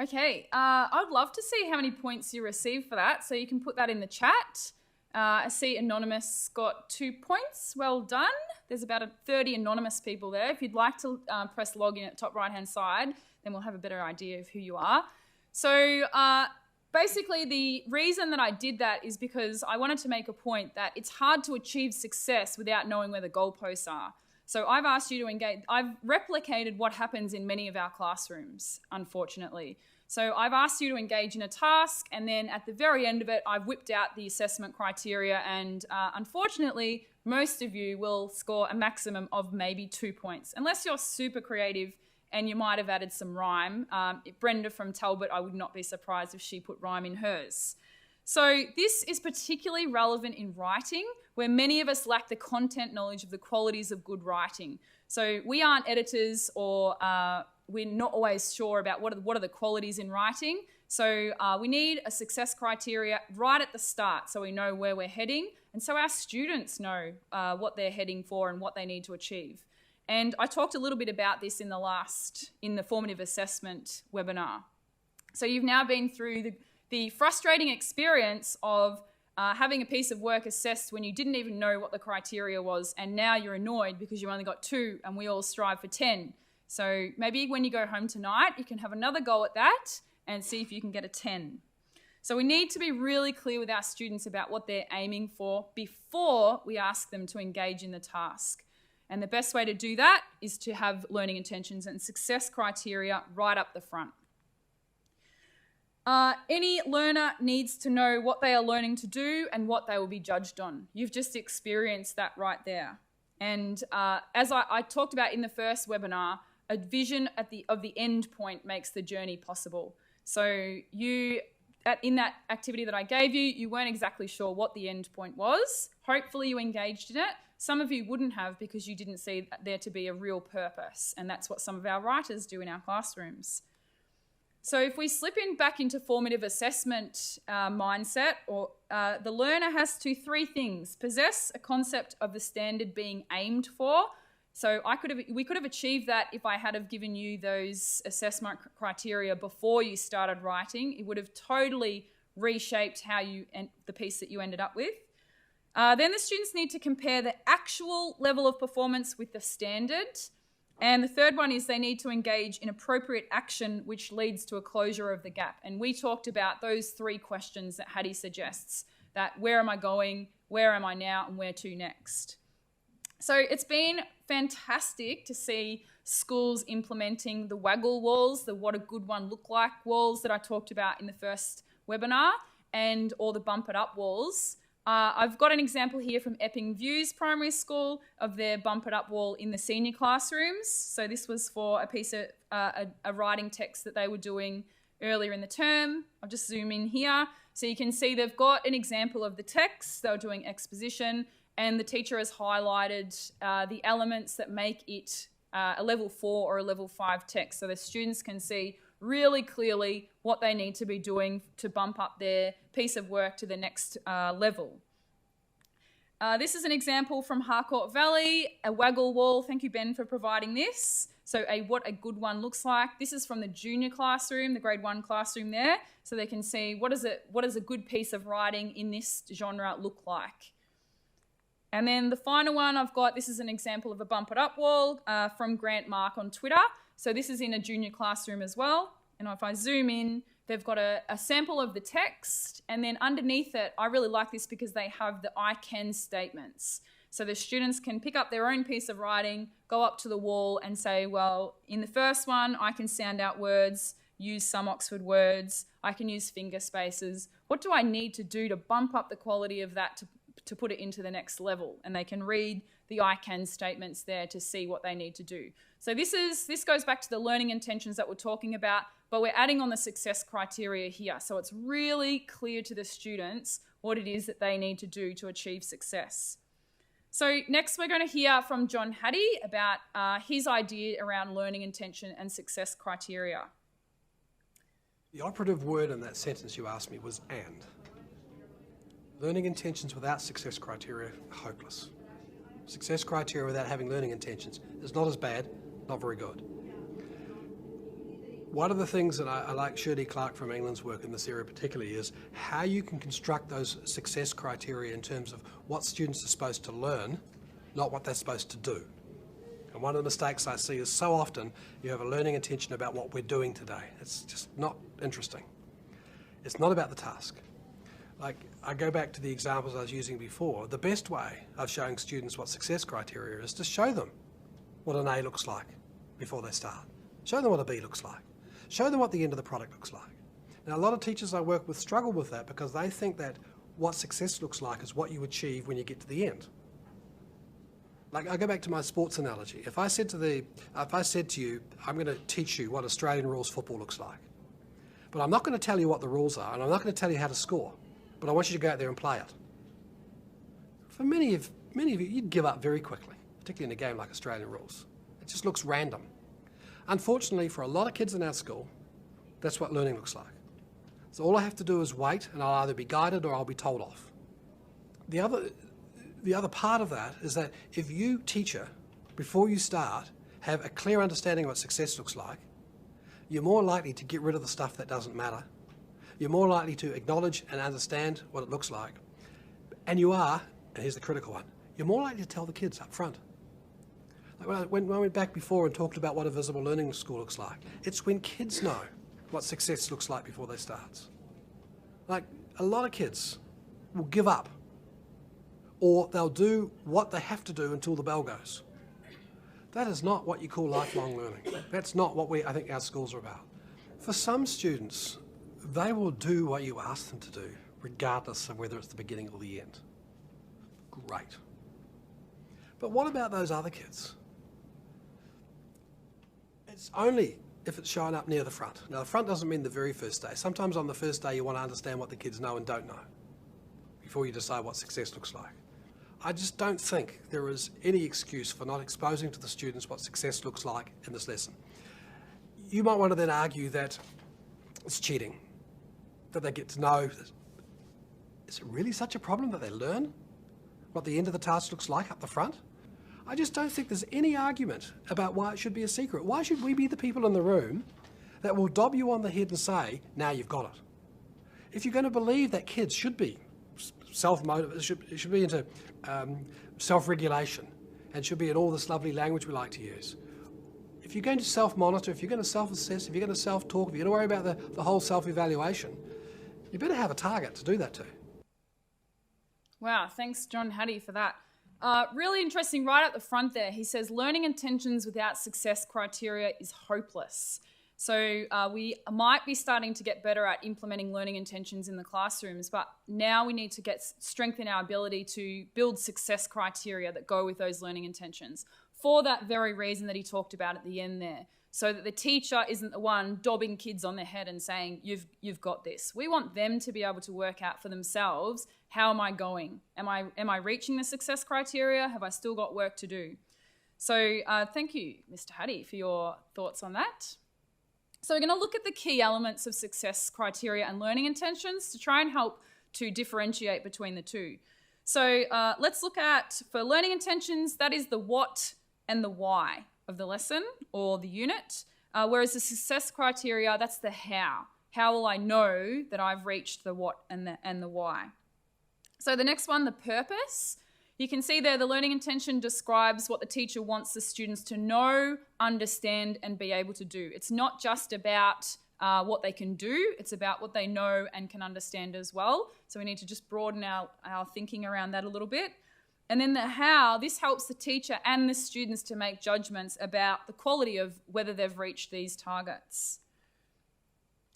[SPEAKER 1] Okay, I'd love to see how many points you receive for that, so you can put that in the chat. I see Anonymous got 2 points. Well done. There's about 30 anonymous people there. If you'd like to press login at the top right-hand side, then we'll have a better idea of who you are. So basically, the reason that I did that is because I wanted to make a point that it's hard to achieve success without knowing where the goalposts are. So I've asked you to engage. I've replicated what happens in many of our classrooms, unfortunately. So I've asked you to engage in a task, and then at the very end of it, I've whipped out the assessment criteria, and unfortunately, most of you will score a maximum of maybe 2 points, unless you're super creative and you might have added some rhyme. Brenda from Talbot, I would not be surprised if she put rhyme in hers. So this is particularly relevant in writing, where many of us lack the content knowledge of the qualities of good writing. So we aren't editors, or we're not always sure about what are the qualities in writing. So we need a success criteria right at the start so we know where we're heading, and so our students know what they're heading for and what they need to achieve. And I talked a little bit about this in the formative assessment webinar. So you've now been through the frustrating experience of having a piece of work assessed when you didn't even know what the criteria was, and now you're annoyed because you only got 2 and we all strive for 10. So maybe when you go home tonight, you can have another go at that and see if you can get a 10. So we need to be really clear with our students about what they're aiming for before we ask them to engage in the task. And the best way to do that is to have learning intentions and success criteria right up the front. Any learner needs to know what they are learning to do and what they will be judged on. You've just experienced that right there. And as I talked about in the first webinar, a vision of the end point makes the journey possible. So in that activity that I gave you, you weren't exactly sure what the end point was. Hopefully you engaged in it. Some of you wouldn't have because you didn't see there to be a real purpose. And that's what some of our writers do in our classrooms. So if we slip back into formative assessment mindset, the learner has to 3 things: possess a concept of the standard being aimed for. So we could have achieved that if I had have given you those assessment criteria before you started writing. It would have totally reshaped the piece that you ended up with. Then the students need to compare the actual level of performance with the standard. And the third one is they need to engage in appropriate action which leads to a closure of the gap. And we talked about those 3 questions that Hattie suggests, that where am I going, where am I now, and where to next. So it's been fantastic to see schools implementing the waggle walls, the what a good one look like walls that I talked about in the first webinar, and all the bump it up walls. I've got an example here from Epping Views Primary School of their bump it up wall in the senior classrooms. So this was for a piece of a writing text that they were doing earlier in the term. I'll just zoom in here. So you can see they've got an example of the text. They were doing exposition, and the teacher has highlighted the elements that make it a level 4 or a level 5 text, so the students can see really clearly what they need to be doing to bump up their piece of work to the next level. This is an example from Harcourt Valley, a waggle wall. Thank you, Ben, for providing this. So what a good one looks like. This is from the junior classroom, the grade 1 classroom there, so they can see what does a good piece of writing in this genre look like. And then the final one I've got, this is an example of a bump it up wall from Grant Mark on Twitter. So this is in a junior classroom as well. And if I zoom in, they've got a sample of the text, and then underneath it, I really like this because they have the I can statements. So the students can pick up their own piece of writing, go up to the wall and say, well, in the first one, I can sound out words, use some Oxford words, I can use finger spaces. What do I need to do to bump up the quality of that to put it into the next level? And they can read the I can statements there to see what they need to do. So this goes back to the learning intentions that we're talking about, but we're adding on the success criteria here. So it's really clear to the students what it is that they need to do to achieve success. So next we're going to hear from John Hattie about his idea around learning intention and success criteria.
[SPEAKER 4] The operative word in that sentence you asked me was and. Learning intentions without success criteria are hopeless. Success criteria without having learning intentions is not as bad, not very good. One of the things that I like Shirley Clark from England's work in this area particularly is how you can construct those success criteria in terms of what students are supposed to learn, not what they're supposed to do. And one of the mistakes I see is so often you have a learning intention about what we're doing today. It's just not interesting. It's not about the task. Like, I go back to the examples I was using before. The best way of showing students what success criteria is to show them what an A looks like before they start. Show them what a B looks like. Show them what the end of the product looks like. Now, a lot of teachers I work with struggle with that because they think that what success looks like is what you achieve when you get to the end. Like, I go back to my sports analogy. If I said to you, I'm going to teach you what Australian rules football looks like, but I'm not going to tell you what the rules are, and I'm not going to tell you how to score, but I want you to go out there and play it. For many of you, you'd give up very quickly, particularly in a game like Australian rules. It just looks random. Unfortunately, for a lot of kids in our school, that's what learning looks like. So all I have to do is wait, and I'll either be guided or I'll be told off. The other part of that is that if you, teacher, before you start, have a clear understanding of what success looks like, you're more likely to get rid of the stuff that doesn't matter. You're more likely to acknowledge and understand what it looks like. And you are, and here's the critical one, you're more likely to tell the kids up front. Like when I went back before and talked about what a visible learning school looks like, it's when kids know what success looks like before they start. Like, a lot of kids will give up, or they'll do what they have to do until the bell goes. That is not what you call lifelong learning. That's not what I think our schools are about. For some students, they will do what you ask them to do, regardless of whether it's the beginning or the end. Great. But what about those other kids? It's only if it's showing up near the front. Now, the front doesn't mean the very first day. Sometimes on the first day you want to understand what the kids know and don't know before you decide what success looks like. I just don't think there is any excuse for not exposing to the students what success looks like in this lesson. You might want to then argue that it's cheating, that they get to know. Is it really such a problem that they learn what the end of the task looks like up the front? I just don't think there's any argument about why it should be a secret. Why should we be the people in the room that will dob you on the head and say, now you've got it? If you're going to believe that kids should be self-motivated, should be into self-regulation and should be in all this lovely language we like to use, if you're going to self-monitor, if you're going to self-assess, if you're going to self-talk, if you're going to worry about the whole self-evaluation, you better have a target to do that to.
[SPEAKER 1] Wow, thanks John Hattie for that. Really interesting, right at the front there, he says learning intentions without success criteria is hopeless. So we might be starting to get better at implementing learning intentions in the classrooms, but now we need to strengthen our ability to build success criteria that go with those learning intentions for that very reason that he talked about at the end there, so that the teacher isn't the one dobbing kids on the head and saying, you've got this. We want them to be able to work out for themselves, how am I going? Am I reaching the success criteria? Have I still got work to do? So thank you, Mr. Hattie, for your thoughts on that. So we're going to look at the key elements of success criteria and learning intentions to try and help to differentiate between the two. So let's look at, for learning intentions, that is the what and the why of the lesson or the unit, whereas the success criteria, that's the how. How will I know that I've reached the what and the why? So the next one, the purpose. You can see there the learning intention describes what the teacher wants the students to know, understand, and be able to do. It's not just about what they can do, it's about what they know and can understand as well. So we need to just broaden our thinking around that a little bit. And then the how, this helps the teacher and the students to make judgments about the quality of whether they've reached these targets.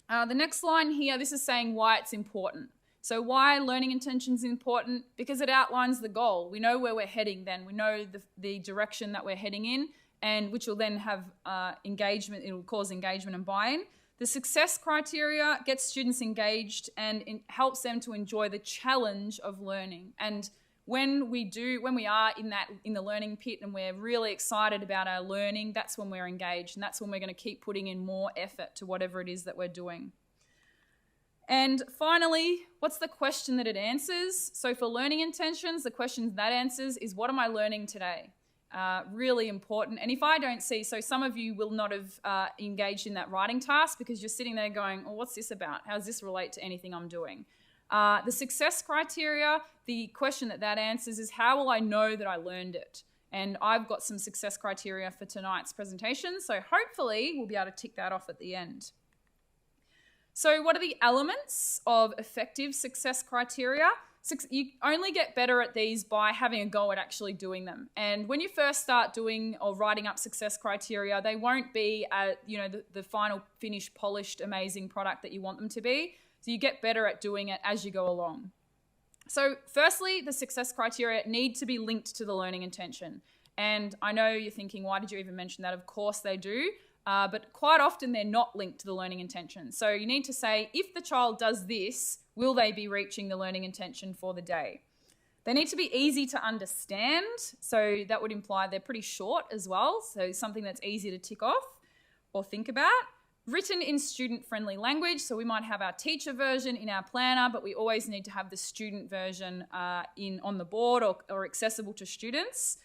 [SPEAKER 1] The next line here, this is saying why it's important. So why learning intentions is important? Because it outlines the goal. We know where we're heading then. We know the direction that we're heading in, and which will then have engagement. It will cause engagement and buy-in. The success criteria gets students engaged and helps them to enjoy the challenge of learning. And when we are in the learning pit and we're really excited about our learning, that's when we're engaged, and that's when we're going to keep putting in more effort to whatever it is that we're doing. And finally, what's the question that it answers? So for learning intentions, the question that answers is, what am I learning today? Really important. And if I don't see, so some of you will not have engaged in that writing task because you're sitting there going, oh, what's this about? How does this relate to anything I'm doing? The success criteria, the question that answers is, how will I know that I learned it? And I've got some success criteria for tonight's presentation, so hopefully we'll be able to tick that off at the end. So what are the elements of effective success criteria? You only get better at these by having a go at actually doing them. And when you first start doing or writing up success criteria, they won't be the final finished, polished, amazing product that you want them to be. So you get better at doing it as you go along. So firstly, the success criteria need to be linked to the learning intention. And I know you're thinking, why did you even mention that? Of course they do. But quite often they're not linked to the learning intention. So you need to say, if the child does this, will they be reaching the learning intention for the day? They need to be easy to understand. So that would imply they're pretty short as well. So something that's easy to tick off or think about. Written in student-friendly language. So we might have our teacher version in our planner, but we always need to have the student version on the board or accessible to students.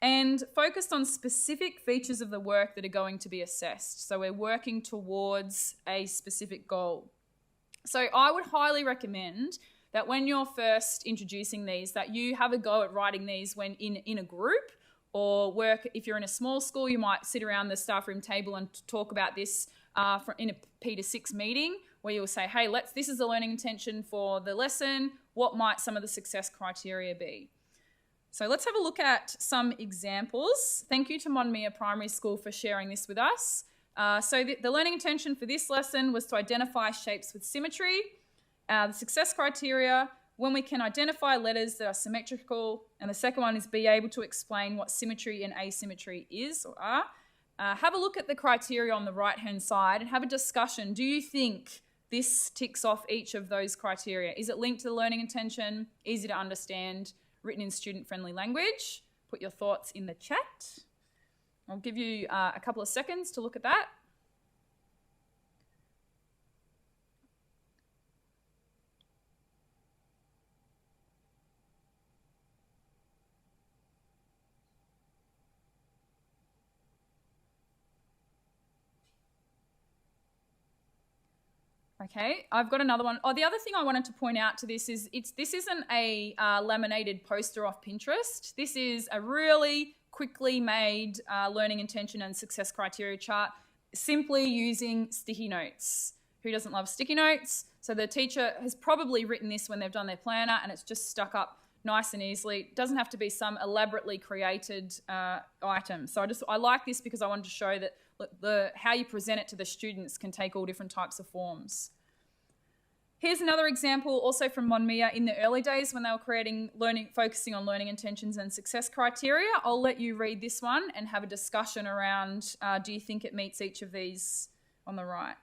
[SPEAKER 1] And focused on specific features of the work that are going to be assessed. So we're working towards a specific goal. So I would highly recommend that when you're first introducing these, that you have a go at writing these when in a group, or work. If you're in a small school, you might sit around the staff room table and talk about this in a P6 meeting, where you'll say, hey, this is the learning intention for the lesson. What might some of the success criteria be? So let's have a look at some examples. Thank you to Monmere Primary School for sharing this with us. So the learning intention for this lesson was to identify shapes with symmetry. The success criteria, when we can identify letters that are symmetrical. And the second one is be able to explain what symmetry and asymmetry is or are. Have a look at the criteria on the right-hand side and have a discussion. Do you think this ticks off each of those criteria? Is it linked to the learning intention, easy to understand, written in student-friendly language? Put your thoughts in the chat. I'll give you a couple of seconds to look at that. Okay, I've got another one. Oh, the other thing I wanted to point out to this is this isn't a laminated poster off Pinterest. This is a really quickly made learning intention and success criteria chart, simply using sticky notes. Who doesn't love sticky notes? So the teacher has probably written this when they've done their planner, and it's just stuck up nice and easily. It doesn't have to be some elaborately created item. So I like this because I wanted to show that how you present it to the students can take all different types of forms. Here's another example also from Monmere in the early days when they were focusing on learning intentions and success criteria. I'll let you read this one and have a discussion around, do you think it meets each of these on the right?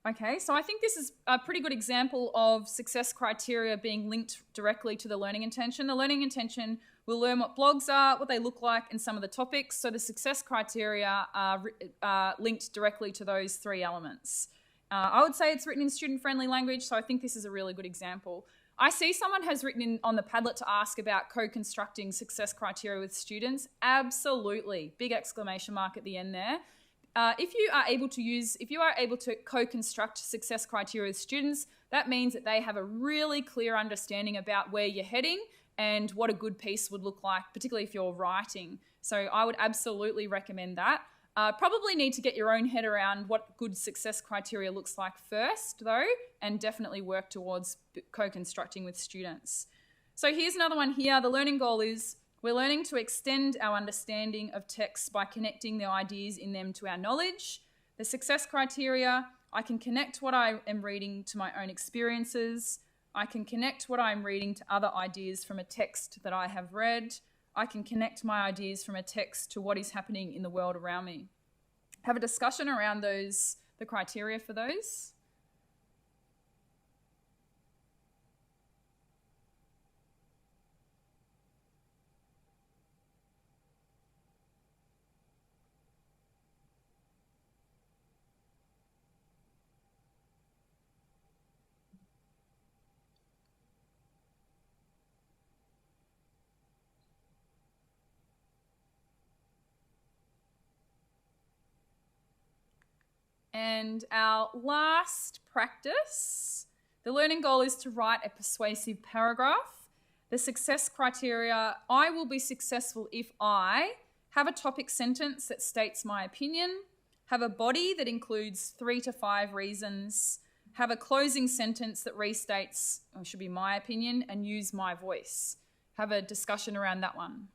[SPEAKER 1] Okay, so I think this is a pretty good example of success criteria being linked directly to the learning intention. The learning intention will learn what blogs are, what they look like, and some of the topics. So the success criteria are linked directly to those three elements. I would say it's written in student-friendly language, so I think this is a really good example. I see someone has written on the Padlet to ask about co-constructing success criteria with students. Absolutely, big exclamation mark at the end there. If you are able to co-construct success criteria with students, that means that they have a really clear understanding about where you're heading and what a good piece would look like, particularly if you're writing. So I would absolutely recommend that. Probably need to get your own head around what good success criteria looks like first, though, and definitely work towards co-constructing with students. So here's another one here. The learning goal is we're learning to extend our understanding of texts by connecting the ideas in them to our knowledge. The success criteria, I can connect what I am reading to my own experiences. I can connect what I'm reading to other ideas from a text that I have read. I can connect my ideas from a text to what is happening in the world around me. Have a discussion around the criteria for those. And our last practice, the learning goal is to write a persuasive paragraph. The success criteria, I will be successful if I have a topic sentence that states my opinion, have a body that includes 3 to 5 reasons, have a closing sentence that restates, or should be my opinion, and use my voice. Have a discussion around that one.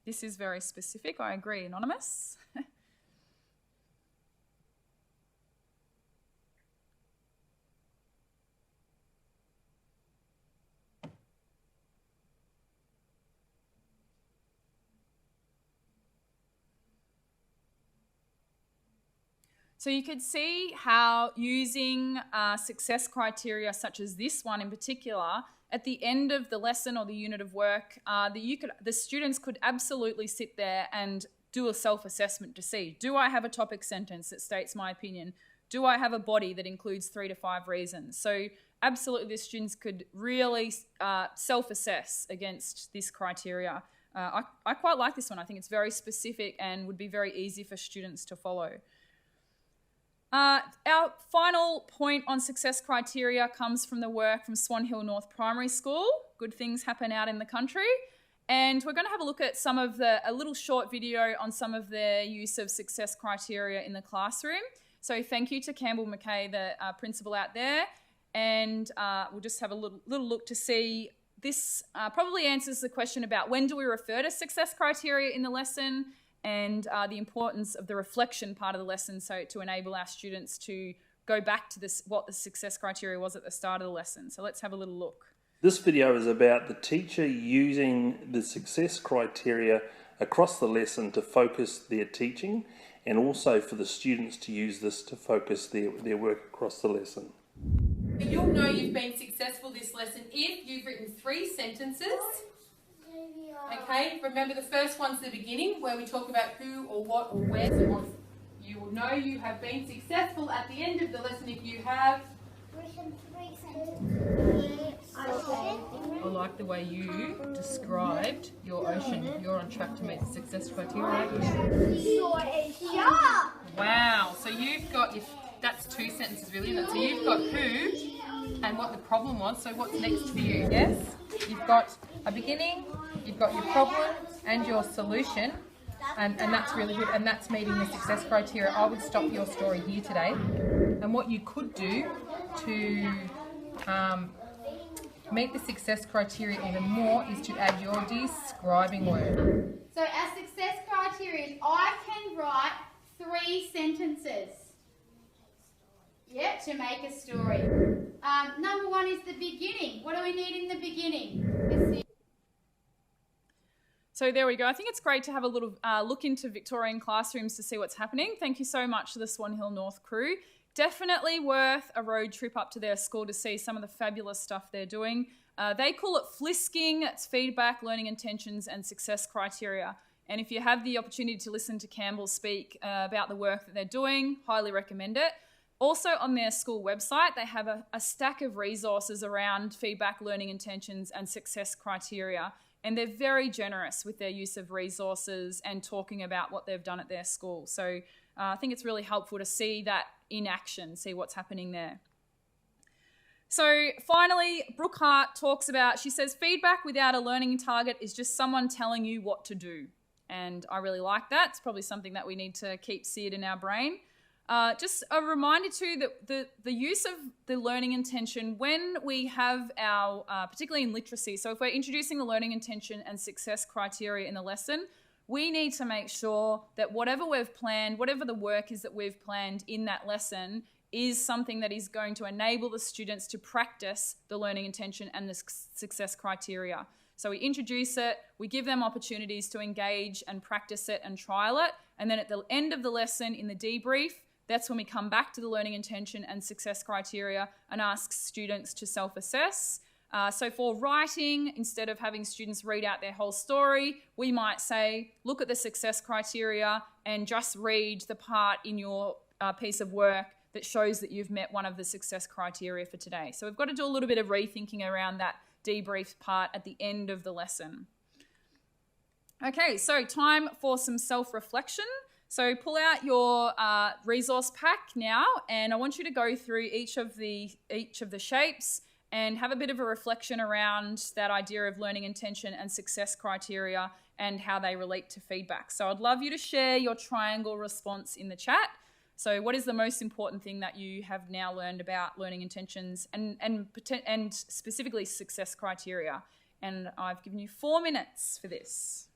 [SPEAKER 1] This is very specific, I agree, Anonymous. So you could see how using success criteria such as this one in particular at the end of the lesson or the unit of work, the students could absolutely sit there and do a self-assessment to see, do I have a topic sentence that states my opinion? Do I have a body that includes 3 to 5 reasons? So absolutely the students could really self-assess against this criteria. I quite like this one. I think it's very specific and would be very easy for students to follow. Our final point on success criteria comes from the work from Swan Hill North Primary School. Good things happen out in the country. And we're going to have a look at a little short video on some of their use of success criteria in the classroom. So thank you to Campbell McKay, the principal out there. And we'll just have a little look to see. This probably answers the question about when do we refer to success criteria in the lesson, and the importance of the reflection part of the lesson, so to enable our students to go back to what the success criteria was at the start of the lesson. So let's have a little look.
[SPEAKER 5] This video is about the teacher using the success criteria across the lesson to focus their teaching, and also for the students to use this to focus their work across the lesson.
[SPEAKER 6] You'll know you've been successful this lesson if you've written 3 sentences. Okay, remember the first one's the beginning where we talk about who or what or where. So you will know you have been successful at the end of the lesson if you have
[SPEAKER 7] written 3 sentences.
[SPEAKER 6] I like the way you described your ocean. You're on track to meet the success criteria. Wow, so you've got that's 2 sentences really, isn't it? So you've got who and what the problem was. So what's next for you? Yes? You've got a beginning, you've got your problem and your solution, and that's really good, and that's meeting the success criteria. I would stop your story here today. And what you could do to meet the success criteria even more is to add your describing word.
[SPEAKER 7] So our success criteria is I can write 3 sentences. Yeah, to make a story. Number 1 is the beginning. What do we need in the beginning?
[SPEAKER 1] So there we go. I think it's great to have a little look into Victorian classrooms to see what's happening. Thank you so much to the Swan Hill North crew. Definitely worth a road trip up to their school to see some of the fabulous stuff they're doing. They call it flisking. It's feedback, learning intentions, and success criteria. And if you have the opportunity to listen to Campbell speak about the work that they're doing, highly recommend it. Also on their school website, they have a stack of resources around feedback, learning intentions, and success criteria. And they're very generous with their use of resources and talking about what they've done at their school. So I think it's really helpful to see that in action, see what's happening there. So finally, Brooke Hart talks about, she says, feedback without a learning target is just someone telling you what to do. And I really like that. It's probably something that we need to keep seared in our brain. Just a reminder too that the use of the learning intention when we have our, particularly in literacy, so if we're introducing the learning intention and success criteria in the lesson, we need to make sure that whatever we've planned, whatever the work is that we've planned in that lesson is something that is going to enable the students to practice the learning intention and the success criteria. So we introduce it, we give them opportunities to engage and practice it and trial it, and then at the end of the lesson in the debrief, that's when we come back to the learning intention and success criteria and ask students to self-assess. So for writing, instead of having students read out their whole story, we might say, look at the success criteria and just read the part in your piece of work that shows that you've met one of the success criteria for today. So we've got to do a little bit of rethinking around that debrief part at the end of the lesson. Okay, so time for some self-reflection. So pull out your resource pack now, and I want you to go through each of the shapes and have a bit of a reflection around that idea of learning intention and success criteria and how they relate to feedback. So I'd love you to share your triangle response in the chat. So what is the most important thing that you have now learned about learning intentions and specifically success criteria? And I've given you 4 minutes for this.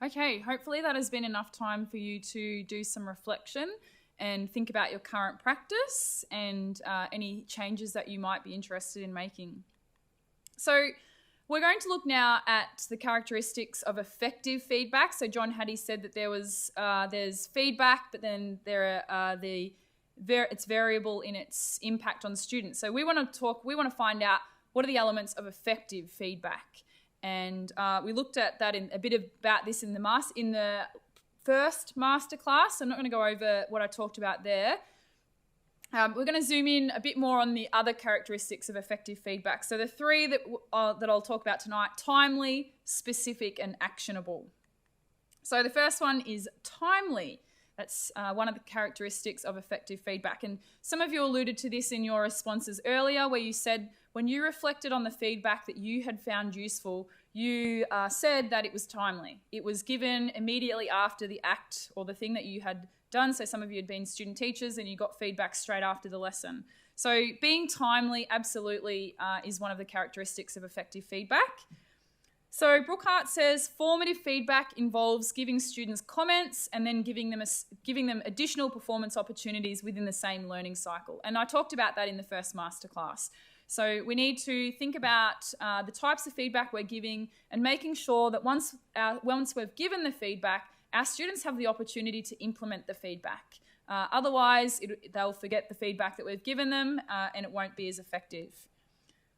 [SPEAKER 1] Okay, hopefully that has been enough time for you to do some reflection and think about your current practice and any changes that you might be interested in making. So we're going to look now at the characteristics of effective feedback. So John Hattie said that there's feedback, but then it's variable in its impact on students. So we want to find out what are the elements of effective feedback. And we looked at that in a bit about this in the first masterclass. I'm not going to go over what I talked about there. We're going to zoom in a bit more on the other characteristics of effective feedback. So the three that I'll talk about tonight: timely, specific, and actionable. So the first one is timely. That's one of the characteristics of effective feedback. And some of you alluded to this in your responses earlier, where you said when you reflected on the feedback that you had found useful, you said that it was timely. It was given immediately after the act or the thing that you had done. So some of you had been student teachers and you got feedback straight after the lesson. So being timely absolutely is one of the characteristics of effective feedback. So Brookhart says formative feedback involves giving students comments and then giving them additional performance opportunities within the same learning cycle. And I talked about that in the first masterclass. So we need to think about the types of feedback we're giving and making sure that once we've given the feedback, our students have the opportunity to implement the feedback. Otherwise, they'll forget the feedback that we've given them and it won't be as effective.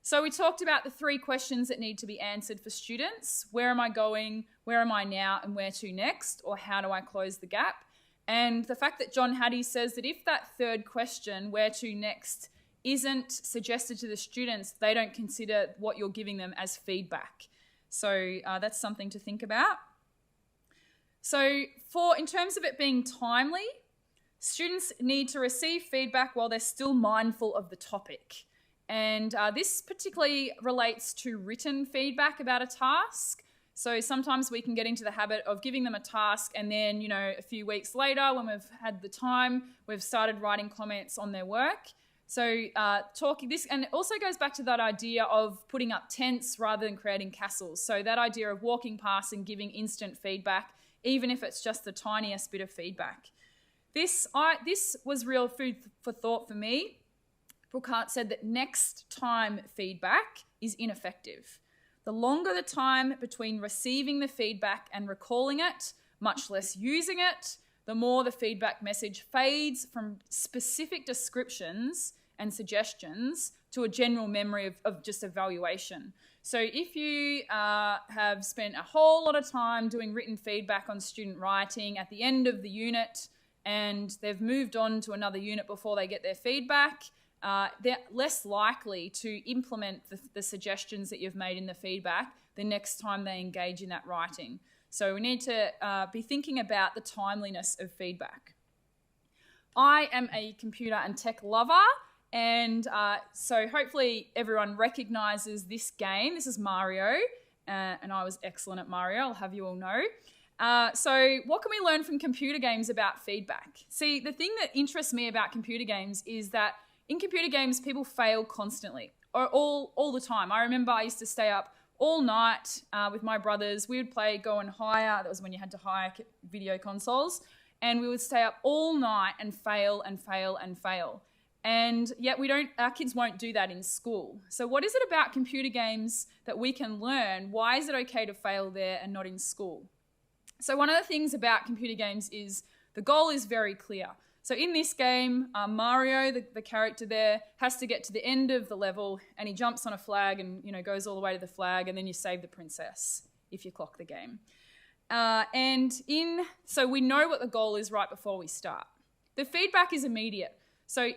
[SPEAKER 1] So we talked about the three questions that need to be answered for students: where am I going, where am I now, and where to next, or how do I close the gap? And the fact that John Hattie says that if that third question, where to next, isn't suggested to the students, they don't consider what you're giving them as feedback. So that's something to think about. So in terms of it being timely, students need to receive feedback while they're still mindful of the topic. And this particularly relates to written feedback about a task. So sometimes we can get into the habit of giving them a task and then, a few weeks later when we've had the time, we've started writing comments on their work. So this, and it also goes back to that idea of putting up tents rather than creating castles. So that idea of walking past and giving instant feedback, even if it's just the tiniest bit of feedback. This was real food for thought for me. Brookhart said that next time feedback is ineffective. The longer the time between receiving the feedback and recalling it, much less using it, the more the feedback message fades from specific descriptions and suggestions to a general memory of just evaluation. So if you have spent a whole lot of time doing written feedback on student writing at the end of the unit and they've moved on to another unit before they get their feedback, they're less likely to implement the suggestions that you've made in the feedback the next time they engage in that writing. So we need to be thinking about the timeliness of feedback. I am a computer and tech lover, and so hopefully everyone recognises this game. This is Mario, and I was excellent at Mario, I'll have you all know. So what can we learn from computer games about feedback? See, the thing that interests me about computer games is that in computer games, people fail constantly, or all the time. I remember I used to stay up all night with my brothers. We would play Go and Hire. That was when you had to hire video consoles. And we would stay up all night and fail and fail and fail. And yet our kids won't do that in school. So what is it about computer games that we can learn? Why is it okay to fail there and not in school? So one of the things about computer games is the goal is very clear. So in this game, Mario, the character there, has to get to the end of the level and he jumps on a flag and goes all the way to the flag, and then you save the princess if you clock the game. So we know what the goal is right before we start. The feedback is immediate. So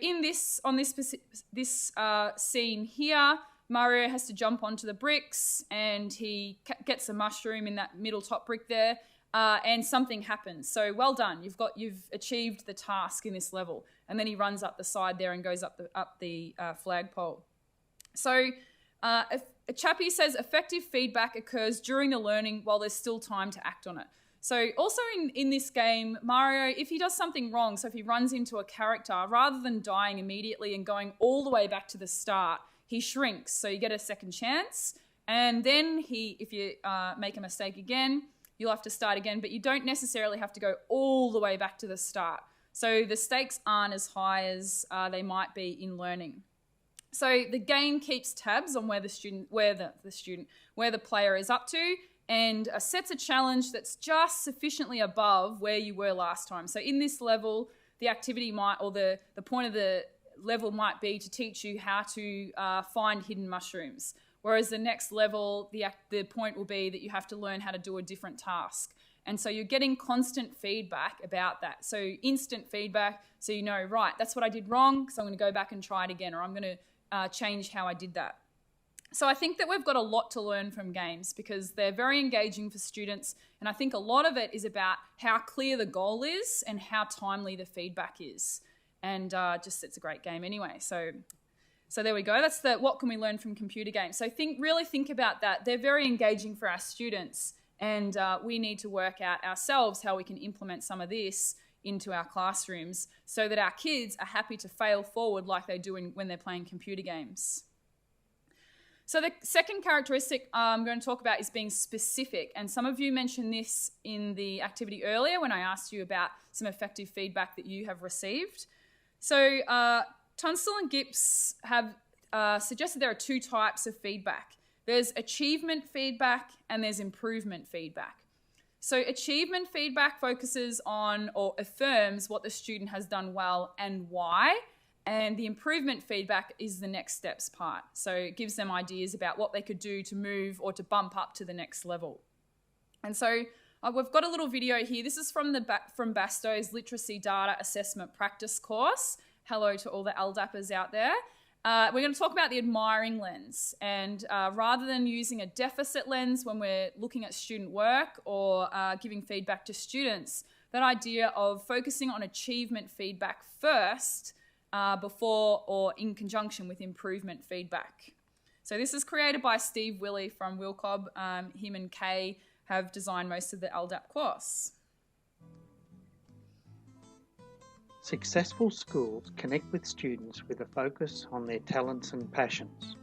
[SPEAKER 1] on this scene here, Mario has to jump onto the bricks and he gets a mushroom in that middle top brick there. And something happens. So well done, you've achieved the task in this level. And then he runs up the side there and goes up the flagpole. So a chappie says effective feedback occurs during the learning while there's still time to act on it. So also in this game, Mario, if he does something wrong, so if he runs into a character, rather than dying immediately and going all the way back to the start, he shrinks. So you get a second chance. And then if you make a mistake again, you'll have to start again, but you don't necessarily have to go all the way back to the start. So the stakes aren't as high as they might be in learning. So the game keeps tabs on where the player is up to, and sets a challenge that's just sufficiently above where you were last time. So in this level, the activity might, or the point of the level might be to teach you how to find hidden mushrooms. Whereas the next level, the point will be that you have to learn how to do a different task. And so you're getting constant feedback about that. So instant feedback, so you know, right, that's what I did wrong, so I'm going to go back and try it again, or I'm going to change how I did that. So I think that we've got a lot to learn from games because they're very engaging for students, and I think a lot of it is about how clear the goal is and how timely the feedback is. And just it's a great game anyway. So there we go. That's the what can we learn from computer games. So really think about that. They're very engaging for our students, and we need to work out ourselves how we can implement some of this into our classrooms so that our kids are happy to fail forward like they do when they're playing computer games. So the second characteristic I'm going to talk about is being specific. And some of you mentioned this in the activity earlier when I asked you about some effective feedback that you have received. So Tunstall and Gips have suggested there are two types of feedback. There's achievement feedback and there's improvement feedback. So achievement feedback focuses on or affirms what the student has done well and why. And the improvement feedback is the next steps part. So it gives them ideas about what they could do to move or to bump up to the next level. And so we've got a little video here. This is from Basto's Literacy Data Assessment Practice course. Hello to all the LDAPers out there. We're going to talk about the admiring lens. And rather than using a deficit lens when we're looking at student work or giving feedback to students, that idea of focusing on achievement feedback first before or in conjunction with improvement feedback. So this is created by Steve Willey from Wilcob. Him and Kay have designed most of the LDAP course.
[SPEAKER 8] Successful schools connect with students with a focus on their talents and passions.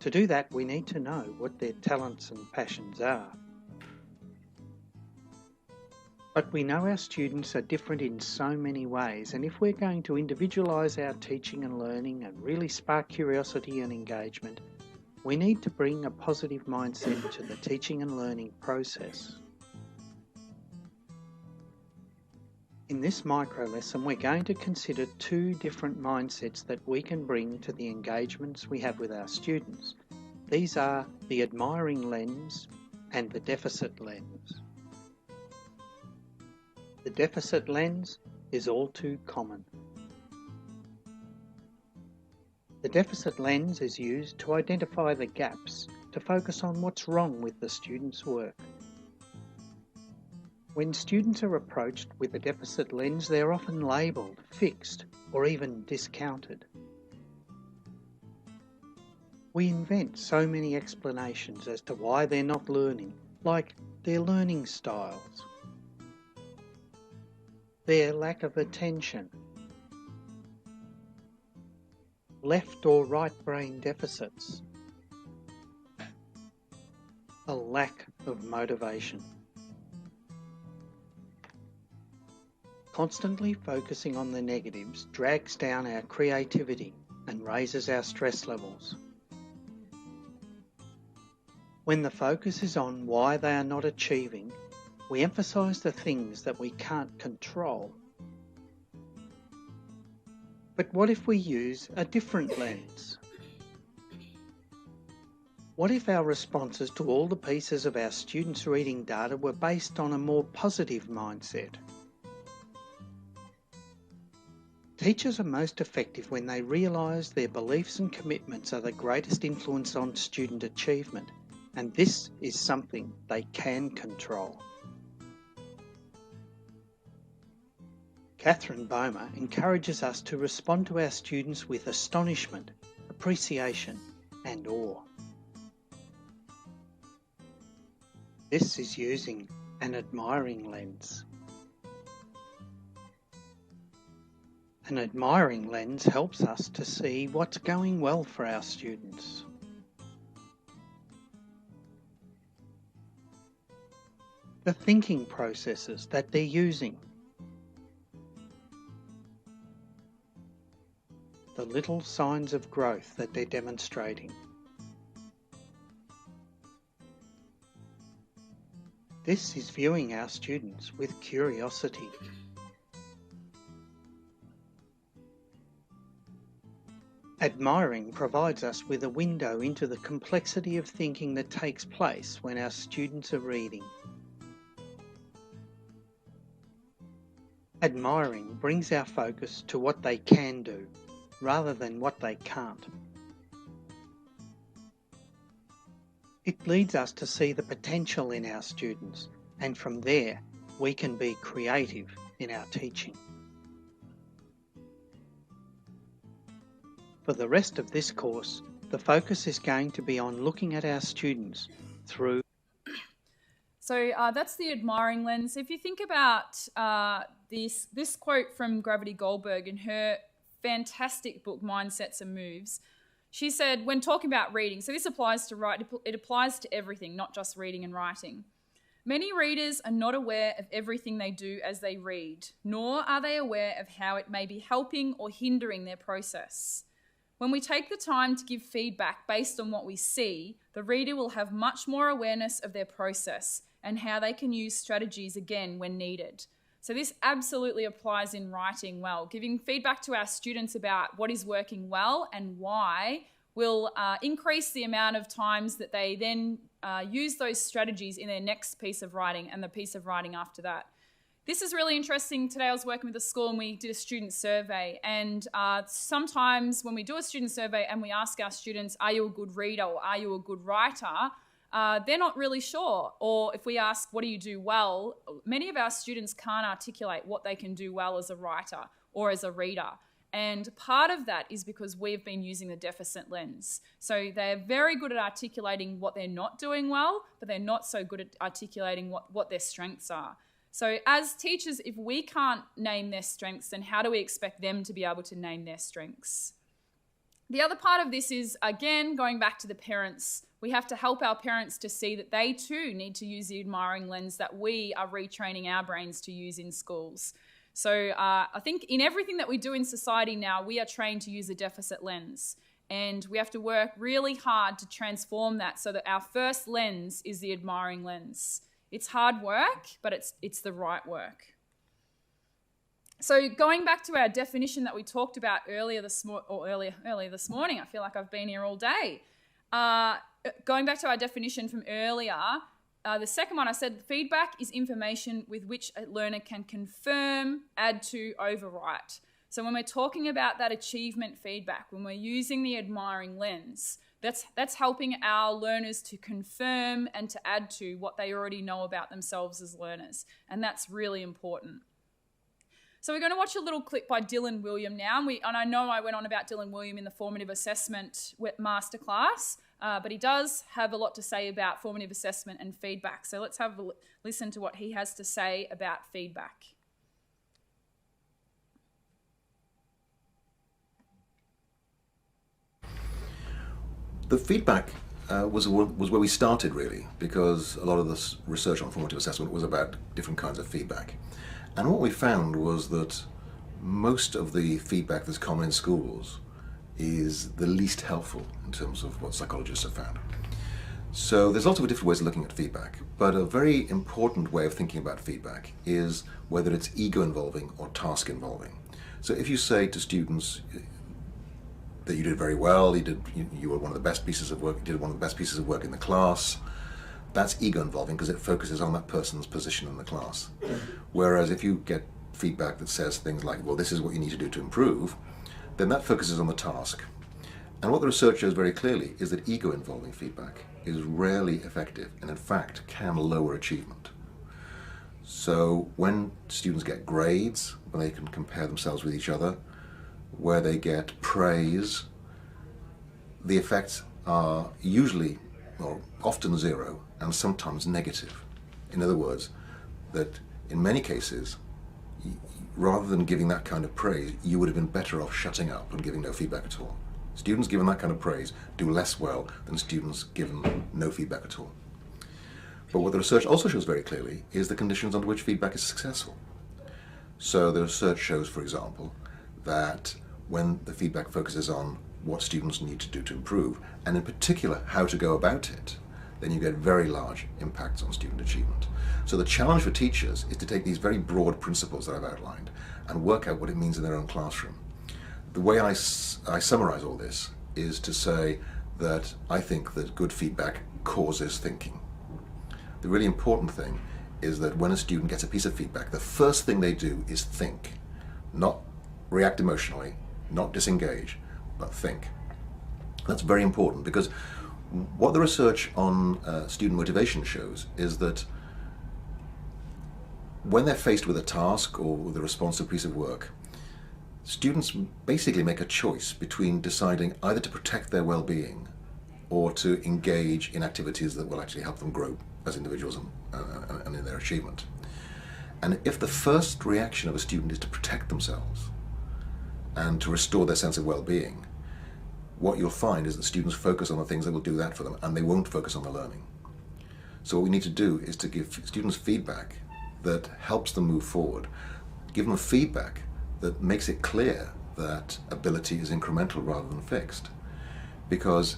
[SPEAKER 8] To do that, we need to know what their talents and passions are. But we know our students are different in so many ways, and if we're going to individualise our teaching and learning and really spark curiosity and engagement, we need to bring a positive mindset to the teaching and learning process. In this micro lesson, we're going to consider two different mindsets that we can bring to the engagements we have with our students. These are the admiring lens and the deficit lens. The deficit lens is all too common. The deficit lens is used to identify the gaps, to focus on what's wrong with the student's work. When students are approached with a deficit lens, they're often labelled, fixed, or even discounted. We invent so many explanations as to why they're not learning, like their learning styles, their lack of attention, left or right brain deficits, a lack of motivation. Constantly focusing on the negatives drags down our creativity and raises our stress levels. When the focus is on why they are not achieving, we emphasise the things that we can't control. But what if we use a different lens? What if our responses to all the pieces of our students' reading data were based on a more positive mindset? Teachers are most effective when they realise their beliefs and commitments are the greatest influence on student achievement, and this is something they can control. Catherine Bomer encourages us to respond to our students with astonishment, appreciation, and awe. This is using an admiring lens. An admiring lens helps us to see what's going well for our students. the thinking processes that they're using, the little signs of growth that they're demonstrating. This is viewing our students with curiosity. Admiring provides us with a window into the complexity of thinking that takes place when our students are reading. Admiring brings our focus to what they can do, rather than what they can't. It leads us to see the potential in our students, and from there, we can be creative in our teaching. For the rest of this course, the focus is going to be on looking at our students through.
[SPEAKER 1] So that's the admiring lens. If you think about this quote from Gravity Goldberg in her fantastic book, Mindsets and Moves, she said, when talking about reading, so this applies to writing, it applies to everything, not just reading and writing. Many readers are not aware of everything they do as they read, nor are they aware of how it may be helping or hindering their process. When we take the time to give feedback based on what we see, the reader will have much more awareness of their process and how they can use strategies again when needed. So this absolutely applies in writing well. Giving feedback to our students about what is working well and why will increase the amount of times that they then use those strategies in their next piece of writing and the piece of writing after that. This is really interesting. Today I was working with a school and we did a student survey, and sometimes when we do a student survey and we ask our students, are you a good reader or are you a good writer, they're not really sure. Or if we ask, what do you do well, many of our students can't articulate what they can do well as a writer or as a reader. And part of that is because we've been using the deficit lens. So they're very good at articulating what they're not doing well, but they're not so good at articulating what their strengths are. So as teachers, if we can't name their strengths, then how do we expect them to be able to name their strengths? The other part of this is, again, going back to the parents. We have to help our parents to see that they too need to use the admiring lens that we are retraining our brains to use in schools. So I think in everything that we do in society now, we are trained to use a deficit lens. And we have to work really hard to transform that so that our first lens is the admiring lens. It's hard work, but it's the right work. So going back to our definition that we talked about earlier this morning, I feel like I've been here all day. Going back to our definition from earlier, the second one I said, feedback is information with which a learner can confirm, add to, overwrite. So when we're talking about that achievement feedback, when we're using the admiring lens, that's helping our learners to confirm and to add to what they already know about themselves as learners. And that's really important. So we're going to watch a little clip by Dylan William now. And I know I went on about Dylan William in the formative assessment masterclass, but he does have a lot to say about formative assessment and feedback. So let's have a listen to what he has to say about feedback.
[SPEAKER 9] The feedback was where we started, really, because a lot of this research on formative assessment was about different kinds of feedback. And what we found was that most of the feedback that's common in schools is the least helpful in terms of what psychologists have found. So there's lots of different ways of looking at feedback, but a very important way of thinking about feedback is whether it's ego involving or task involving. So if you say to students that you did very well, you were one of the best pieces of work, you did one of the best pieces of work in the class, that's ego involving because it focuses on that person's position in the class. Whereas if you get feedback that says things like, well, this is what you need to do to improve, then that focuses on the task. And what the research shows very clearly is that ego involving feedback is rarely effective and in fact can lower achievement. So when students get grades, when they can compare themselves with each other, where they get praise, the effects are usually, or often zero, and sometimes negative. In other words, that in many cases, rather than giving that kind of praise, you would have been better off shutting up and giving no feedback at all. Students given that kind of praise do less well than students given no feedback at all. But what the research also shows very clearly is the conditions under which feedback is successful. So the research shows, for example, that when the feedback focuses on what students need to do to improve, and in particular how to go about it, then you get very large impacts on student achievement. So the challenge for teachers is to take these very broad principles that I've outlined and work out what it means in their own classroom. The way I summarize all this is to say that I think that good feedback causes thinking. The really important thing is that when a student gets a piece of feedback, the first thing they do is think, not react emotionally, not disengage, but think. That's very important, because what the research on student motivation shows is that when they're faced with a task or with a response to a piece of work, students basically make a choice between deciding either to protect their well-being or to engage in activities that will actually help them grow as individuals and in their achievement. And if the first reaction of a student is to protect themselves and to restore their sense of well-being, what you'll find is that students focus on the things that will do that for them, and they won't focus on the learning. So what we need to do is to give students feedback that helps them move forward, give them feedback that makes it clear that ability is incremental rather than fixed. Because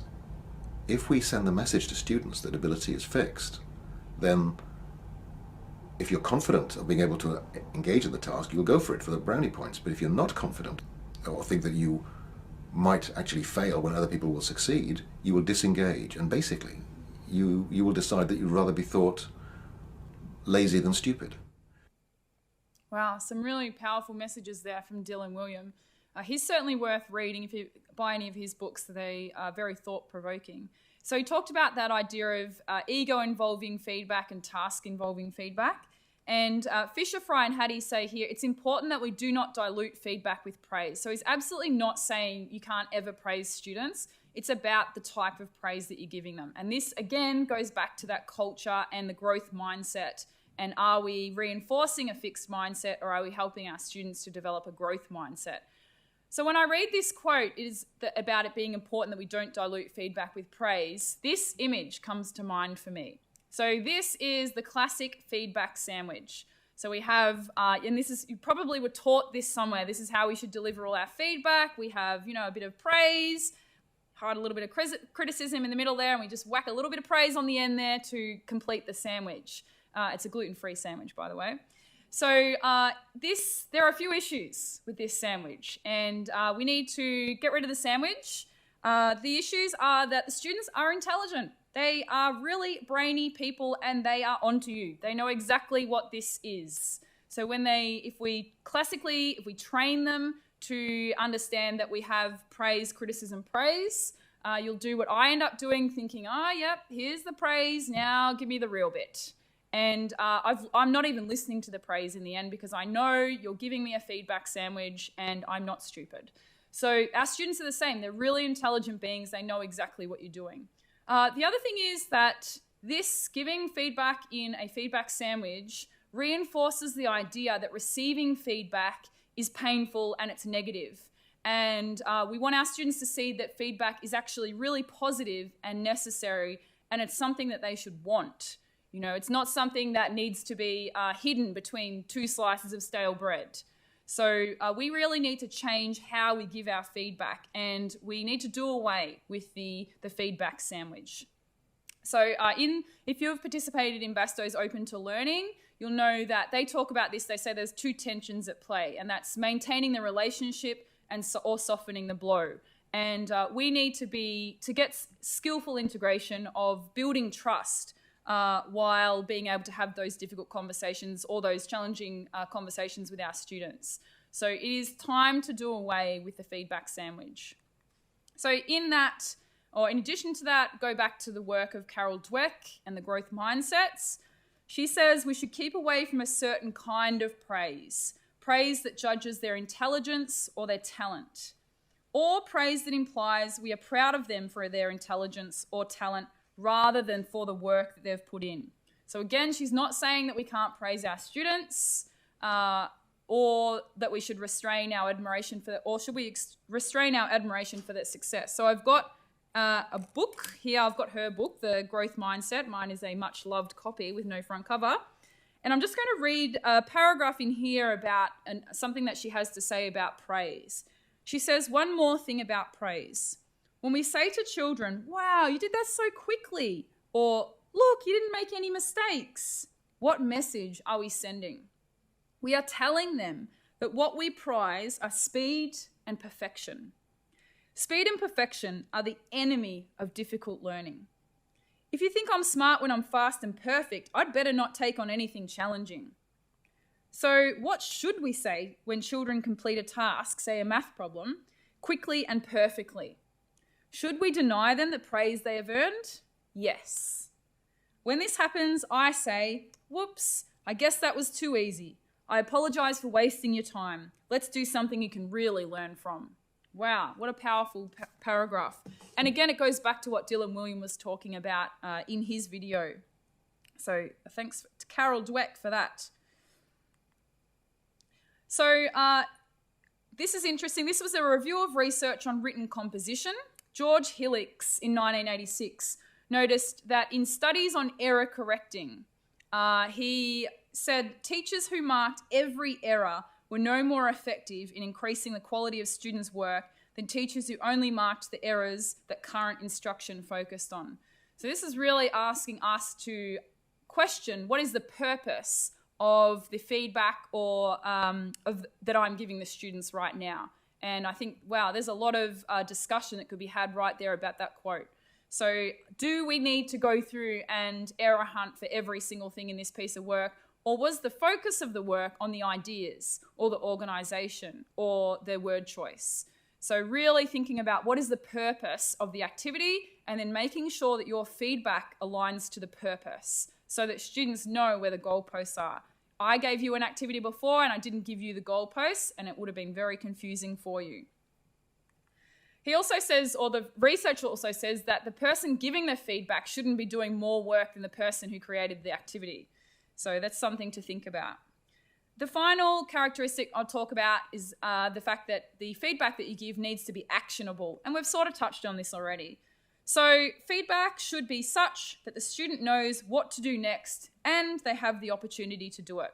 [SPEAKER 9] if we send the message to students that ability is fixed, then if you're confident of being able to engage in the task, you'll go for it for the brownie points. But if you're not confident, or think that you might actually fail when other people will succeed, you will disengage, and basically you will decide that you'd rather be thought lazy than stupid.
[SPEAKER 1] Wow, some really powerful messages there from Dylan William. He's certainly worth reading if you buy any of his books. They are very thought-provoking. So he talked about that idea of ego-involving feedback and task-involving feedback. And Fisher, Fry, and Hattie say here, it's important that we do not dilute feedback with praise. So he's absolutely not saying you can't ever praise students. It's about the type of praise that you're giving them. And this, again, goes back to that culture and the growth mindset. And are we reinforcing a fixed mindset, or are we helping our students to develop a growth mindset? So when I read this quote, it is about it being important that we don't dilute feedback with praise. This image comes to mind for me. So this is the classic feedback sandwich. So we have, and this is, you probably were taught this somewhere. This is how we should deliver all our feedback. We have, a bit of praise, hide a little bit of criticism in the middle there, and we just whack a little bit of praise on the end there to complete the sandwich. It's a gluten-free sandwich, by the way. So there are a few issues with this sandwich, and we need to get rid of the sandwich. The issues are that the students are intelligent. They are really brainy people, and they are onto you. They know exactly what this is. So if we train them to understand that we have praise, criticism, praise, you'll do what I end up doing, thinking, yep, here's the praise, now give me the real bit. And I'm not even listening to the praise in the end, because I know you're giving me a feedback sandwich and I'm not stupid. So our students are the same. They're really intelligent beings. They know exactly what you're doing. The other thing is that this giving feedback in a feedback sandwich reinforces the idea that receiving feedback is painful and it's negative. And we want our students to see that feedback is actually really positive and necessary, and it's something that they should want. It's not something that needs to be hidden between two slices of stale bread. So we really need to change how we give our feedback, and we need to do away with the feedback sandwich. So if you've participated in Basto's Open to Learning, you'll know that they talk about this. They say there's two tensions at play, and that's maintaining the relationship or softening the blow. And we need to get skillful integration of building trust while being able to have those difficult conversations or those challenging conversations with our students. So it is time to do away with the feedback sandwich. So in addition to that, go back to the work of Carol Dweck and the growth mindsets. She says we should keep away from a certain kind of praise that judges their intelligence or their talent, or praise that implies we are proud of them for their intelligence or talent rather than for the work that they've put in. So again, she's not saying that we can't praise our students or that we should restrain our admiration for that, or should we restrain our admiration for their success. So I've got a book. Here I've got her book, The Growth Mindset. Mine is a much loved copy with no front cover. And I'm just going to read a paragraph in here about something that she has to say about praise. She says, one more thing about praise. When we say to children, wow, you did that so quickly, or look, you didn't make any mistakes, what message are we sending? We are telling them that what we prize are speed and perfection. Speed and perfection are the enemy of difficult learning. If you think I'm smart when I'm fast and perfect, I'd better not take on anything challenging. So what should we say when children complete a task, say a math problem, quickly and perfectly? Should we deny them the praise they have earned? Yes. When this happens, I say, whoops, I guess that was too easy. I apologize for wasting your time. Let's do something you can really learn from. Wow, what a powerful paragraph. And again, it goes back to what Dylan William was talking about in his video. So thanks to Carol Dweck for that. So this is interesting. This was a review of research on written composition. George Hillix in 1986 noticed that in studies on error correcting, he said teachers who marked every error were no more effective in increasing the quality of students' work than teachers who only marked the errors that current instruction focused on. So this is really asking us to question what is the purpose of the feedback or that I'm giving the students right now. And I think, wow, there's a lot of discussion that could be had right there about that quote. So do we need to go through and error hunt for every single thing in this piece of work? Or was the focus of the work on the ideas or the organisation or the word choice? So really thinking about what is the purpose of the activity and then making sure that your feedback aligns to the purpose so that students know where the goalposts are. I gave you an activity before and I didn't give you the goalposts and it would have been very confusing for you. He also says, or the research also says, that the person giving the feedback shouldn't be doing more work than the person who created the activity. So that's something to think about. The final characteristic I'll talk about is the fact that the feedback that you give needs to be actionable. And we've sort of touched on this already. So feedback should be such that the student knows what to do next and they have the opportunity to do it.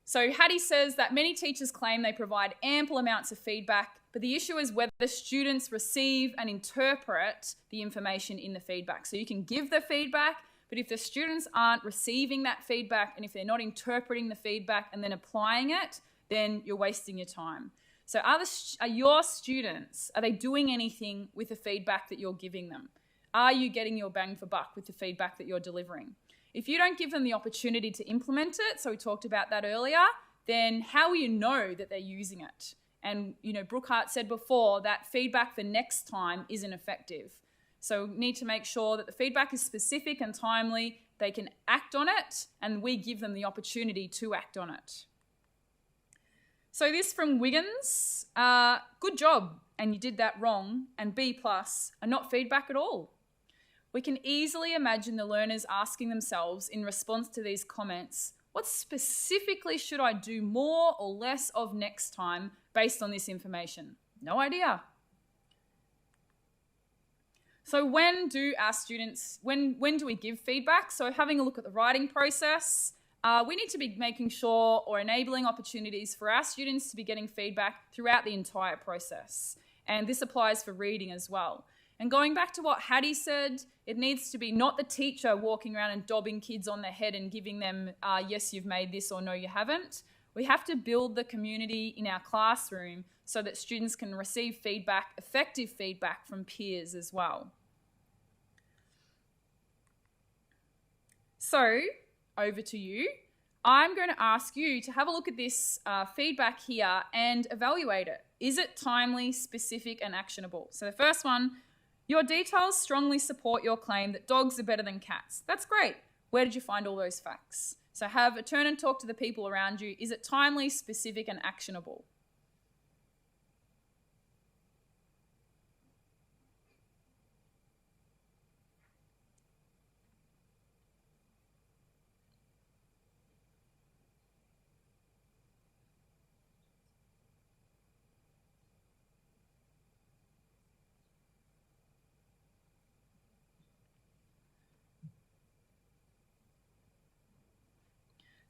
[SPEAKER 1] So Hattie says that many teachers claim they provide ample amounts of feedback, but the issue is whether the students receive and interpret the information in the feedback. So you can give the feedback, but if the students aren't receiving that feedback and if they're not interpreting the feedback and then applying it, then you're wasting your time. So are your students, are they doing anything with the feedback that you're giving them? Are you getting your bang for buck with the feedback that you're delivering? If you don't give them the opportunity to implement it, so we talked about that earlier, then how will you know that they're using it? And, you know, Brookhart said before that feedback for next time isn't effective. So we need to make sure that the feedback is specific and timely, they can act on it, and we give them the opportunity to act on it. So this from Wiggins, good job, and you did that wrong, and B+ are not feedback at all. We can easily imagine the learners asking themselves in response to these comments, what specifically should I do more or less of next time based on this information? No idea. So when do our students, when do we give feedback? So having a look at the writing process, we need to be making sure or enabling opportunities for our students to be getting feedback throughout the entire process. And this applies for reading as well. And going back to what Hattie said, it needs to be not the teacher walking around and dobbing kids on the head and giving them, yes, you've made this or no, you haven't. We have to build the community in our classroom so that students can receive feedback, effective feedback from peers as well. So, over to you. I'm going to ask you to have a look at this feedback here and evaluate it. Is it timely, specific, and actionable? So the first one, your details strongly support your claim that dogs are better than cats. That's great. Where did you find all those facts? So have a turn and talk to the people around you. Is it timely, specific, and actionable?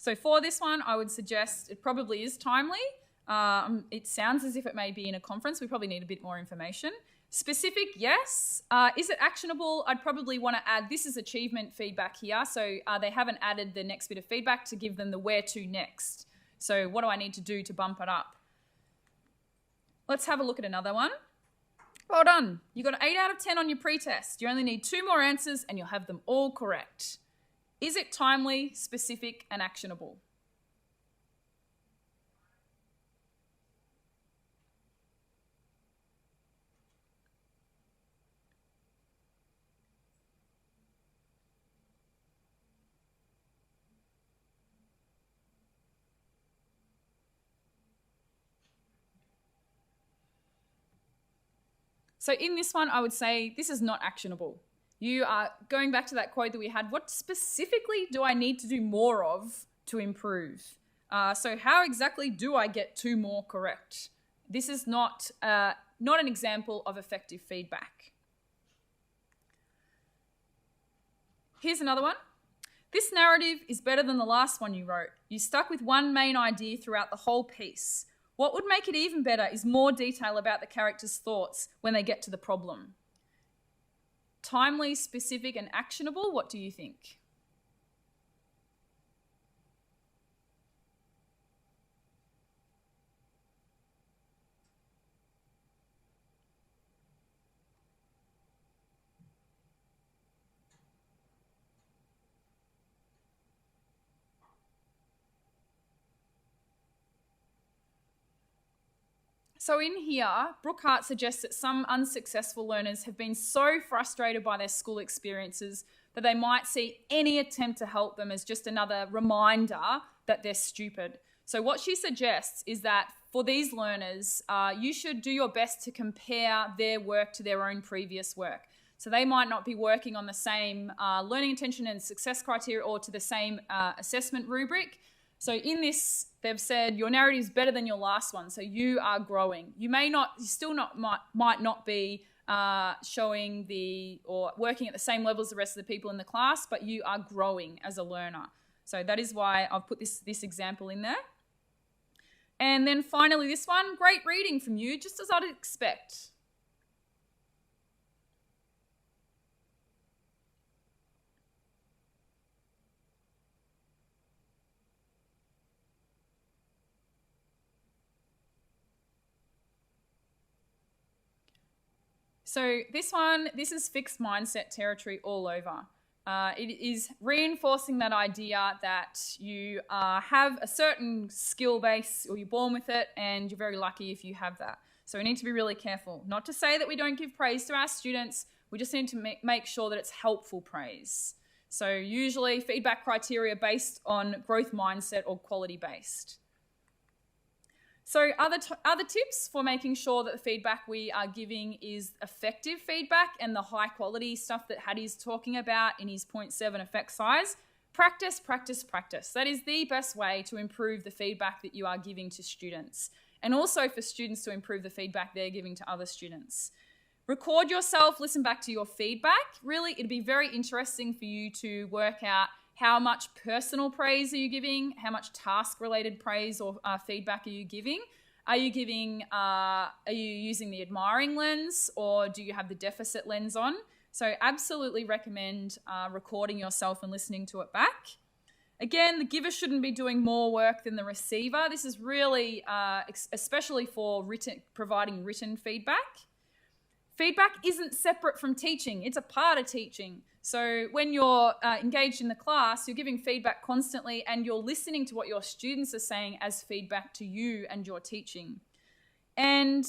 [SPEAKER 1] So for this one, I would suggest it probably is timely. It sounds as if it may be in a conference. We probably need a bit more information. Specific, yes. Is it actionable? I'd probably want to add, this is achievement feedback here. So they haven't added the next bit of feedback to give them the where to next. So what do I need to do to bump it up? Let's have a look at another one. Well done. You got an 8 out of 10 on your pretest. You only need 2 more answers and you'll have them all correct. Is it timely, specific, and actionable? So in this one, I would say this is not actionable. You are going back to that quote that we had, what specifically do I need to do more of to improve? So how exactly do I get 2 more correct? This is not an example of effective feedback. Here's another one. This narrative is better than the last one you wrote. You stuck with one main idea throughout the whole piece. What would make it even better is more detail about the character's thoughts when they get to the problem. Timely, specific, and actionable, what do you think? So in here, Brookhart suggests that some unsuccessful learners have been so frustrated by their school experiences that they might see any attempt to help them as just another reminder that they're stupid. So what she suggests is that for these learners, you should do your best to compare their work to their own previous work. So they might not be working on the same learning intention and success criteria or to the same assessment rubric. So in this, they've said your narrative is better than your last one. So you are growing. You might not be showing or working at the same level as the rest of the people in the class, but you are growing as a learner. So that is why I've put this example in there. And then finally this one, great reading from you, just as I'd expect. So this is fixed mindset territory all over. It is reinforcing that idea that you have a certain skill base or you're born with it and you're very lucky if you have that. So we need to be really careful. Not to say that we don't give praise to our students, we just need to make sure that it's helpful praise. So usually feedback criteria based on growth mindset or quality based. So other tips for making sure that the feedback we are giving is effective feedback and the high quality stuff that Hattie's talking about in his 0.7 effect size. Practice, practice, practice. That is the best way to improve the feedback that you are giving to students, and also for students to improve the feedback they're giving to other students. Record yourself, listen back to your feedback. Really, it'd be very interesting for you to work out how much personal praise are you giving? How much task-related praise or feedback are you giving? Are you using the admiring lens, or do you have the deficit lens on? So absolutely recommend recording yourself and listening to it back. Again, the giver shouldn't be doing more work than the receiver. This is really, especially for providing written feedback. Feedback isn't separate from teaching. It's a part of teaching. So when you're engaged in the class, you're giving feedback constantly and you're listening to what your students are saying as feedback to you and your teaching. And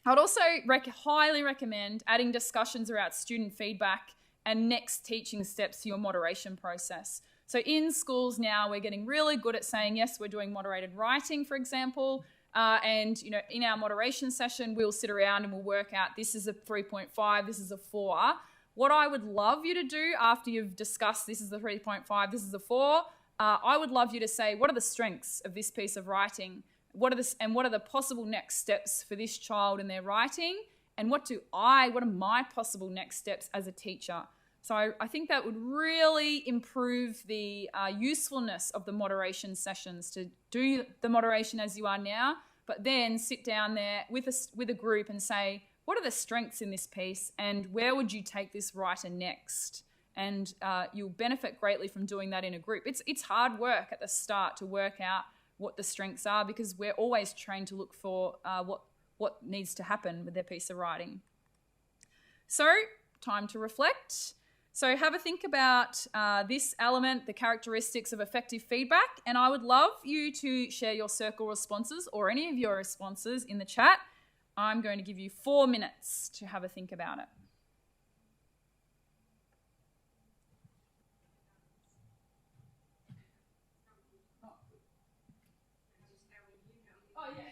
[SPEAKER 1] I'd also highly recommend adding discussions around student feedback and next teaching steps to your moderation process. So in schools now, we're getting really good at saying, yes, we're doing moderated writing, for example, and in our moderation session, we'll sit around and we'll work out this is a 3.5, this is a 4. What I would love you to do after you've discussed this is the 3.5, this is the 4, I would love you to say, what are the strengths of this piece of writing? What are the possible next steps for this child in their writing? And what are my possible next steps as a teacher? So I think that would really improve the usefulness of the moderation sessions, to do the moderation as you are now, but then sit down there with a group and say, what are the strengths in this piece and where would you take this writer next? And you'll benefit greatly from doing that in a group. It's hard work at the start to work out what the strengths are, because we're always trained to look for what needs to happen with their piece of writing. So, time to reflect. So have a think about this element, the characteristics of effective feedback, and I would love you to share your circle responses or any of your responses in the chat. I'm going to give you 4 minutes to have a think about it. Oh, yeah.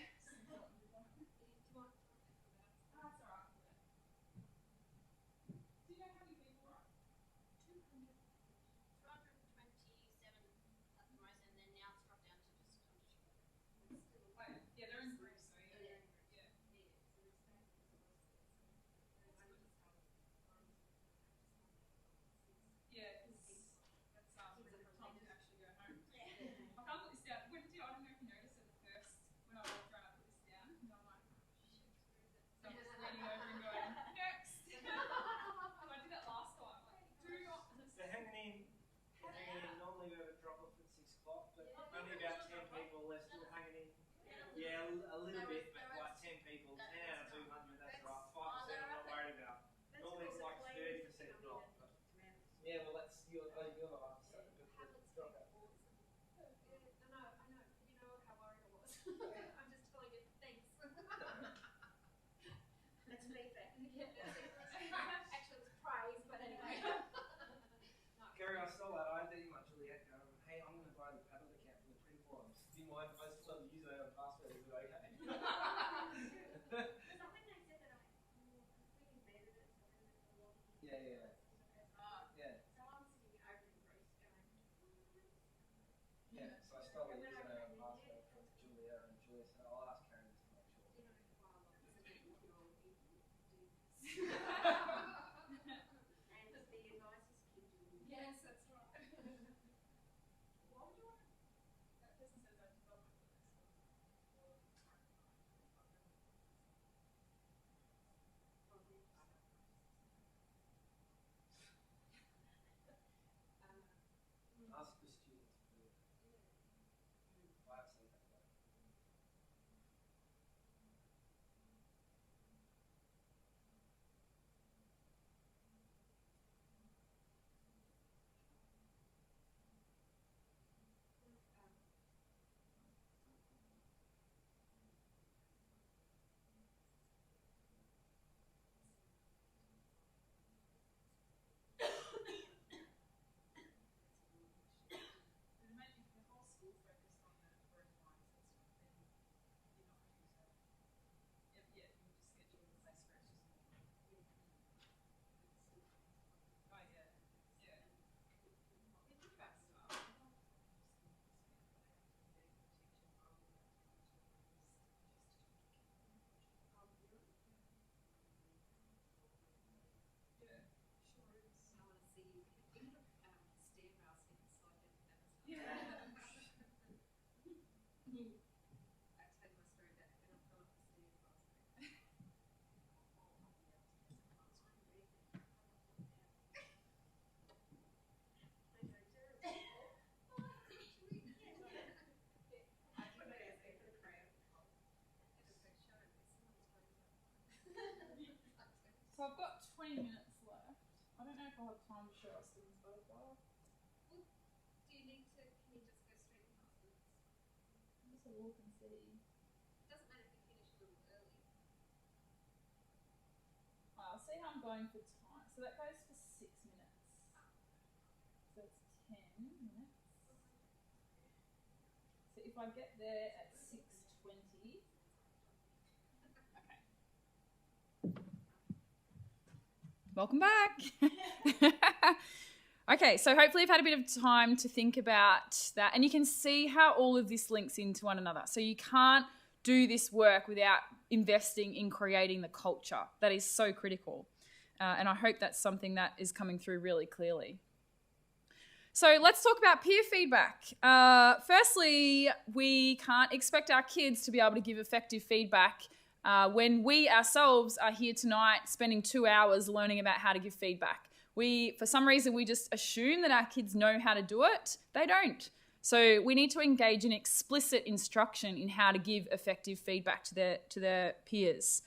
[SPEAKER 10] Yeah, a little bit, but like 10 people, 10 out of 200, that's right. 5% I'm not worried about. Normally it's like 30% not. But yeah, well that's you're the one to drop out.
[SPEAKER 3] I know. You know how worried I was. I'm just telling you, thanks. That's feedback. Actually, it was praise, but anyway.
[SPEAKER 10] Kerry, I stole that. I had the email Juliet going, hey, I'm going to buy the Padlet account for the print forums. Do you mind if I still have the username and password? Is it okay?
[SPEAKER 3] Because when they said that, we embedded it, so then there's a login.
[SPEAKER 10] Yeah.
[SPEAKER 3] So I'm sitting over in Greece going,
[SPEAKER 10] Yeah, so I stole the username and password from Julia, and Julia said, I'll ask Karen just to make sure.
[SPEAKER 3] you know, well, look, it's a technical people do this. And the advice is keep doing it.
[SPEAKER 1] Yes, that's right. Why would you want to? That person says that development.
[SPEAKER 10] Ask the students to do it. I have seen that though.
[SPEAKER 1] So I've got 20 minutes left. I don't know if I'll have time to show Austin's photograph.
[SPEAKER 3] Do you need to, can you just go straight to Austin's?
[SPEAKER 1] Just a look and see.
[SPEAKER 3] It doesn't matter if you finish a little early.
[SPEAKER 1] I'll see how I'm going for time. So that goes for 6 minutes. So it's 10 minutes. So if I get there at 6:20. Okay. Welcome back. Okay, so hopefully you've had a bit of time to think about that, and you can see how all of this links into one another. So you can't do this work without investing in creating the culture. That is so critical. And I hope that's something that is coming through really clearly. So let's talk about peer feedback. Firstly, we can't expect our kids to be able to give effective feedback when we ourselves are here tonight spending 2 hours learning about how to give feedback. For some reason, we just assume that our kids know how to do it. They don't. So we need to engage in explicit instruction in how to give effective feedback to their peers.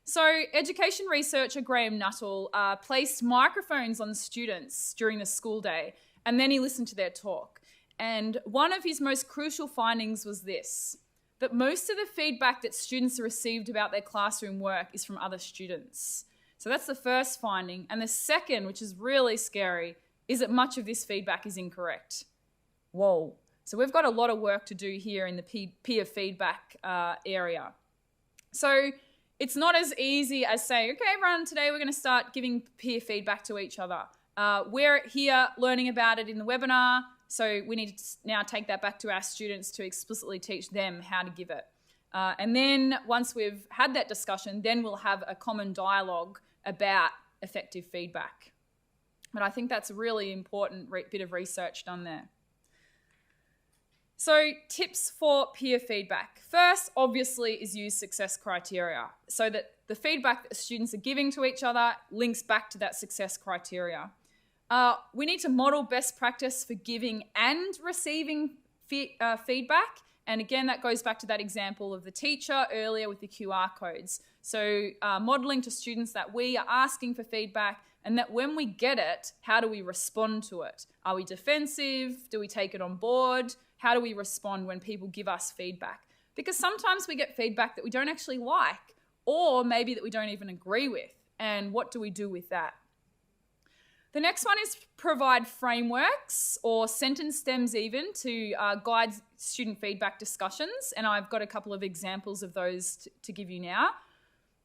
[SPEAKER 1] So education researcher Graham Nuttall placed microphones on students during the school day, and then he listened to their talk. And one of his most crucial findings was this, that most of the feedback that students received about their classroom work is from other students. So that's the first finding. And the second, which is really scary, is that much of this feedback is incorrect. Whoa. So we've got a lot of work to do here in the peer feedback area. So it's not as easy as saying, okay, everyone, today we're going to start giving peer feedback to each other. We're here learning about it in the webinar, so we need to now take that back to our students to explicitly teach them how to give it. And then once we've had that discussion, then we'll have a common dialogue about effective feedback. But I think that's a really important bit of research done there. So tips for peer feedback. First, obviously, is use success criteria so that the feedback that students are giving to each other links back to that success criteria. We need to model best practice for giving and receiving feedback. And again, that goes back to that example of the teacher earlier with the QR codes. So modeling to students that we are asking for feedback and that when we get it, how do we respond to it? Are we defensive? Do we take it on board? How do we respond when people give us feedback? Because sometimes we get feedback that we don't actually like, or maybe that we don't even agree with. And what do we do with that? The next one is provide frameworks or sentence stems even to guide student feedback discussions. And I've got a couple of examples of those to give you now.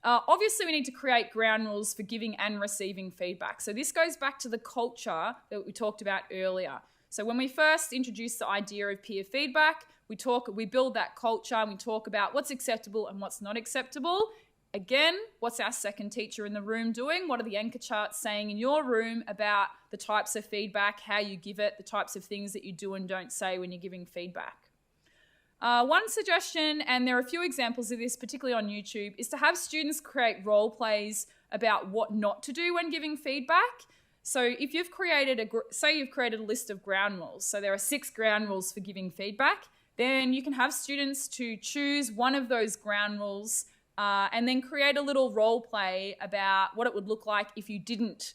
[SPEAKER 1] Obviously, we need to create ground rules for giving and receiving feedback. So this goes back to the culture that we talked about earlier. So when we first introduced the idea of peer feedback, we build that culture and we talk about what's acceptable and what's not acceptable. Again, what's our second teacher in the room doing? What are the anchor charts saying in your room about the types of feedback, how you give it, the types of things that you do and don't say when you're giving feedback? One suggestion, and there are a few examples of this, particularly on YouTube, is to have students create role plays about what not to do when giving feedback. So if you've created a list of ground rules, so there are 6 ground rules for giving feedback, then you can have students to choose one of those ground rules and then create a little role play about what it would look like if you didn't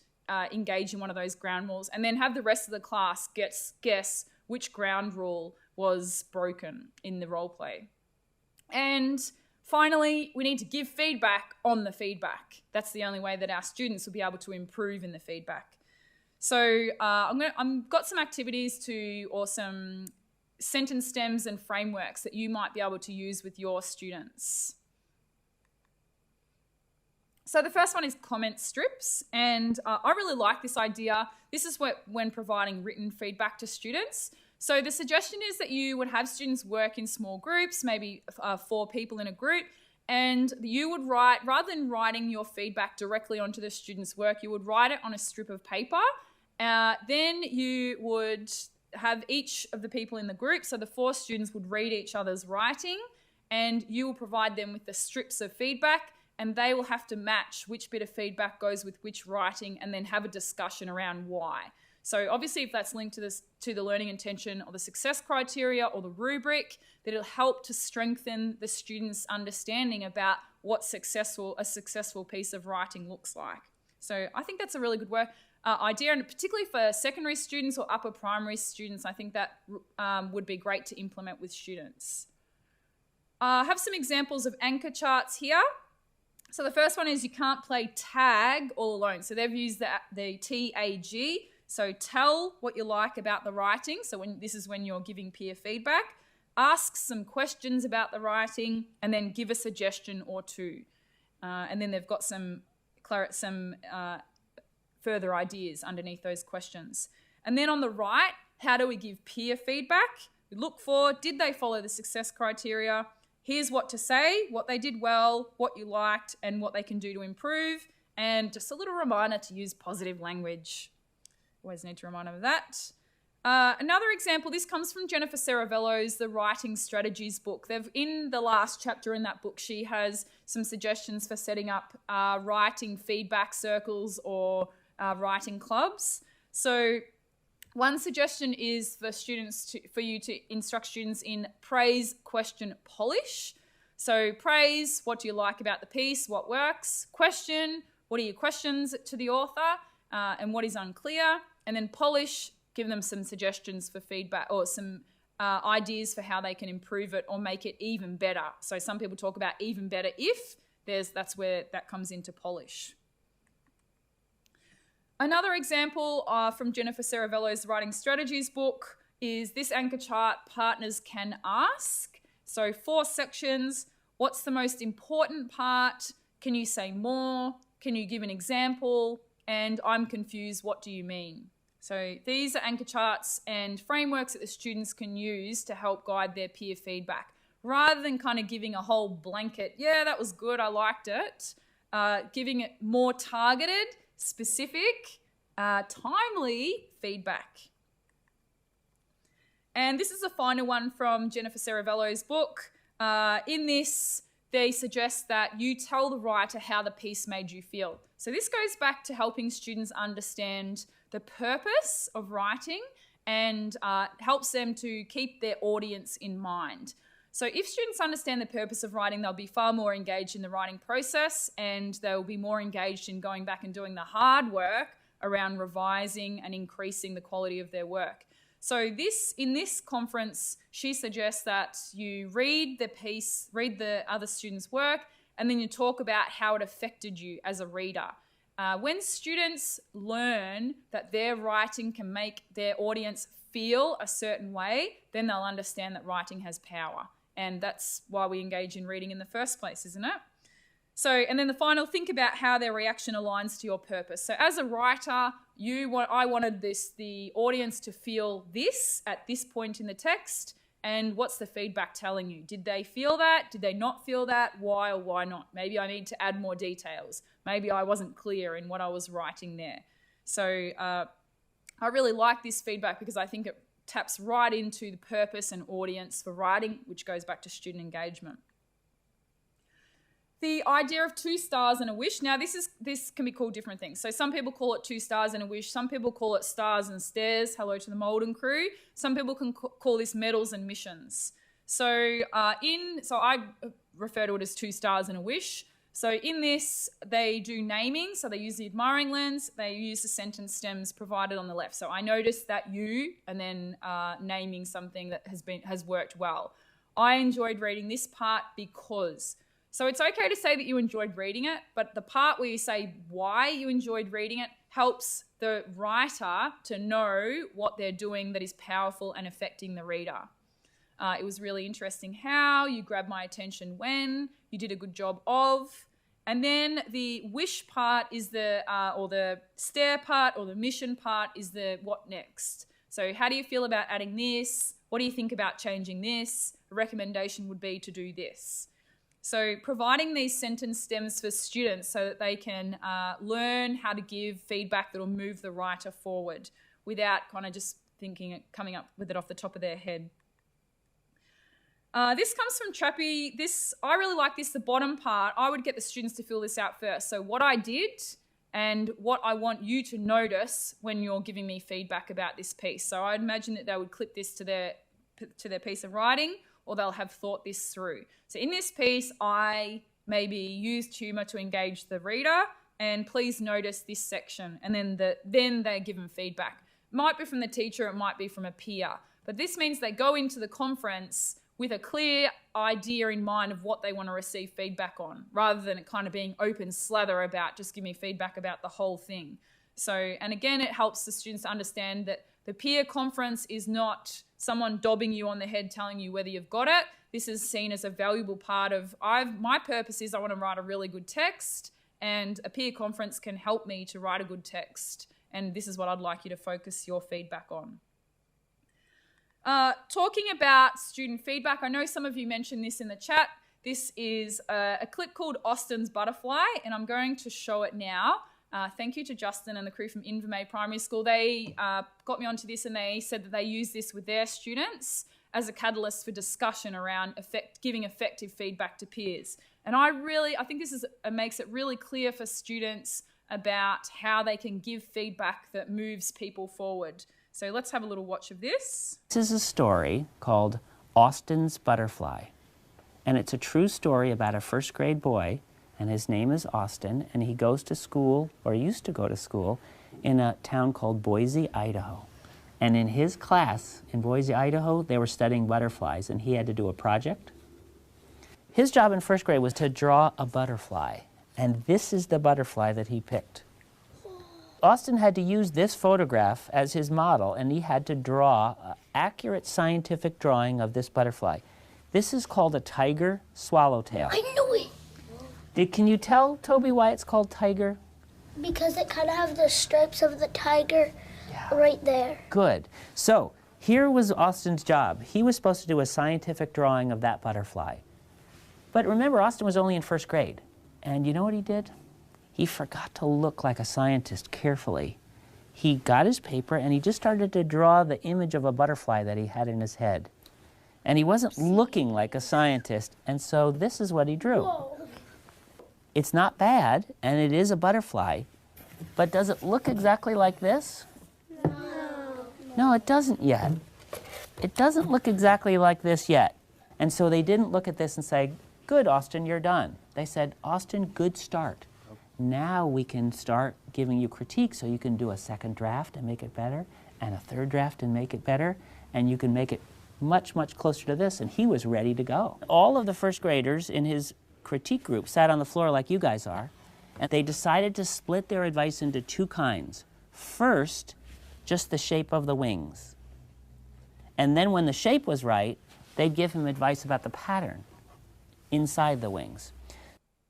[SPEAKER 1] engage in one of those ground rules, and then have the rest of the class guess which ground rule was broken in the role play. And finally, we need to give feedback on the feedback. That's the only way that our students will be able to improve in the feedback. So I've got some activities or some sentence stems and frameworks that you might be able to use with your students. So the first one is comment strips, and I really like this idea. This is when providing written feedback to students. So the suggestion is that you would have students work in small groups, maybe 4 people in a group, and you would write, rather than writing your feedback directly onto the student's work, you would write it on a strip of paper. Then you would have each of the people in the group, so the 4 students would read each other's writing, and you will provide them with the strips of feedback, and they will have to match which bit of feedback goes with which writing and then have a discussion around why. So obviously if that's linked to the learning intention or the success criteria or the rubric, that it'll help to strengthen the students' understanding about what a successful piece of writing looks like. So I think that's a really good idea, and particularly for secondary students or upper primary students, I think that would be great to implement with students. I have some examples of anchor charts here. So the first one is you can't play tag all alone. So they've used the TAG. So tell what you like about the writing. So this is when you're giving peer feedback. Ask some questions about the writing and then give a suggestion or 2. And then they've got some further ideas underneath those questions. And then on the right, how do we give peer feedback? We look for, did they follow the success criteria? Here's what to say, what they did well, what you liked, and what they can do to improve. And just a little reminder to use positive language. Always need to remind them of that. Another example, this comes from Jennifer Saravello's The Writing Strategies book. In the last chapter in that book, she has some suggestions for setting up writing feedback circles or writing clubs. So one suggestion is for you to instruct students in praise, question, polish. So praise, what do you like about the piece? What works? Question, what are your questions to the author? And what is unclear? And then polish, give them some suggestions for feedback or some ideas for how they can improve it or make it even better. So some people talk about even better if, that's where that comes into polish. Another example from Jennifer Saravello's Writing Strategies book is this anchor chart, Partners Can Ask. So 4 sections. What's the most important part? Can you say more? Can you give an example? And I'm confused, what do you mean? So these are anchor charts and frameworks that the students can use to help guide their peer feedback. Rather than kind of giving a whole blanket, yeah, that was good, I liked it, giving it more targeted, specific, timely feedback. And this is the final one from Jennifer Saravello's book. In this, they suggest that you tell the writer how the piece made you feel. So this goes back to helping students understand the purpose of writing and helps them to keep their audience in mind. So if students understand the purpose of writing, they'll be far more engaged in the writing process and they'll be more engaged in going back and doing the hard work around revising and increasing the quality of their work. So in this conference, she suggests that you read the piece, read the other students' work, and then you talk about how it affected you as a reader. When students learn that their writing can make their audience feel a certain way, then they'll understand that writing has power. And that's why we engage in reading in the first place, isn't it? So, and then the final, think about how their reaction aligns to your purpose. So as a writer, I wanted the audience to feel this at this point in the text, and what's the feedback telling you? Did they feel that? Did they not feel that? Why or why not? Maybe I need to add more details. Maybe I wasn't clear in what I was writing there. So I really like this feedback because I think it taps right into the purpose and audience for writing, which goes back to student engagement. The idea of 2 stars and a wish. Now, this can be called different things. So some people call it 2 stars and a wish. Some people call it stars and stairs. Hello to the Malden crew. Some people can call this medals and missions. So I refer to it as 2 stars and a wish. So in this, they do naming. So they use the admiring lens. They use the sentence stems provided on the left. So I noticed that you, and then naming something that has worked well. I enjoyed reading this part because. So it's okay to say that you enjoyed reading it, but the part where you say why you enjoyed reading it helps the writer to know what they're doing that is powerful and affecting the reader. It was really interesting how, you grabbed my attention when, you did a good job of. And then the wish part is or the stare part or the mission part is the what next. So how do you feel about adding this? What do you think about changing this? A recommendation would be to do this. So providing these sentence stems for students so that they can learn how to give feedback that will move the writer forward without kind of just coming up with it off the top of their head. This comes from Trappy. I really like this, the bottom part. I would get the students to fill this out first. So what I did and what I want you to notice when you're giving me feedback about this piece. So I'd imagine that they would clip this to their piece of writing, or they'll have thought this through. So in this piece, I maybe used humour to engage the reader, and please notice this section. And then they're given feedback. It might be from the teacher, it might be from a peer. But this means they go into the conference with a clear idea in mind of what they want to receive feedback on, rather than it kind of being open slather about just give me feedback about the whole thing. So, and again, it helps the students to understand that the peer conference is not someone dobbing you on the head telling you whether you've got it. This is seen as a valuable part of, my purpose is I want to write a really good text, and a peer conference can help me to write a good text. And this is what I'd like you to focus your feedback on. Talking about student feedback, I know some of you mentioned this in the chat. This is a clip called Austin's Butterfly, and I'm going to show it now. Thank you to Justin and the crew from Invermay Primary School. They got me onto this, and they said that they use this with their students as a catalyst for discussion around giving effective feedback to peers. And I think this makes it really clear for students about how they can give feedback that moves people forward. So let's have a little watch of this.
[SPEAKER 11] This is a story called Austin's Butterfly. And it's a true story about a first grade boy, and his name is Austin, and he goes to school, or used to go to school, in a town called Boise, Idaho. And in his class in Boise, Idaho, they were studying butterflies, and he had to do a project. His job in first grade was to draw a butterfly, and this is the butterfly that he picked. Austin had to use this photograph as his model, and he had to draw an accurate scientific drawing of this butterfly. This is called a tiger swallowtail.
[SPEAKER 12] I knew it!
[SPEAKER 11] Can you tell, Toby, why it's called tiger?
[SPEAKER 12] Because it kind of has the stripes of the tiger right there.
[SPEAKER 11] Good. So here was Austin's job. He was supposed to do a scientific drawing of that butterfly. But remember, Austin was only in first grade. And you know what he did? He forgot to look like a scientist carefully. He got his paper and he just started to draw the image of a butterfly that he had in his head. And he wasn't looking like a scientist, and so this is what he drew.
[SPEAKER 12] Whoa.
[SPEAKER 11] It's not bad, and it is a butterfly, but does it look exactly like this? No, it doesn't yet. It doesn't look exactly like this yet. And so they didn't look at this and say, good, Austin, you're done. They said, Austin, good start. Now we can start giving you critique so you can do a second draft and make it better, and a third draft and make it better, and you can make it much, much closer to this, and he was ready to go. All of the first graders in his critique group sat on the floor like you guys are, and they decided to split their advice into two kinds. First, just the shape of the wings. And then when the shape was right, they'd give him advice about the pattern inside the wings.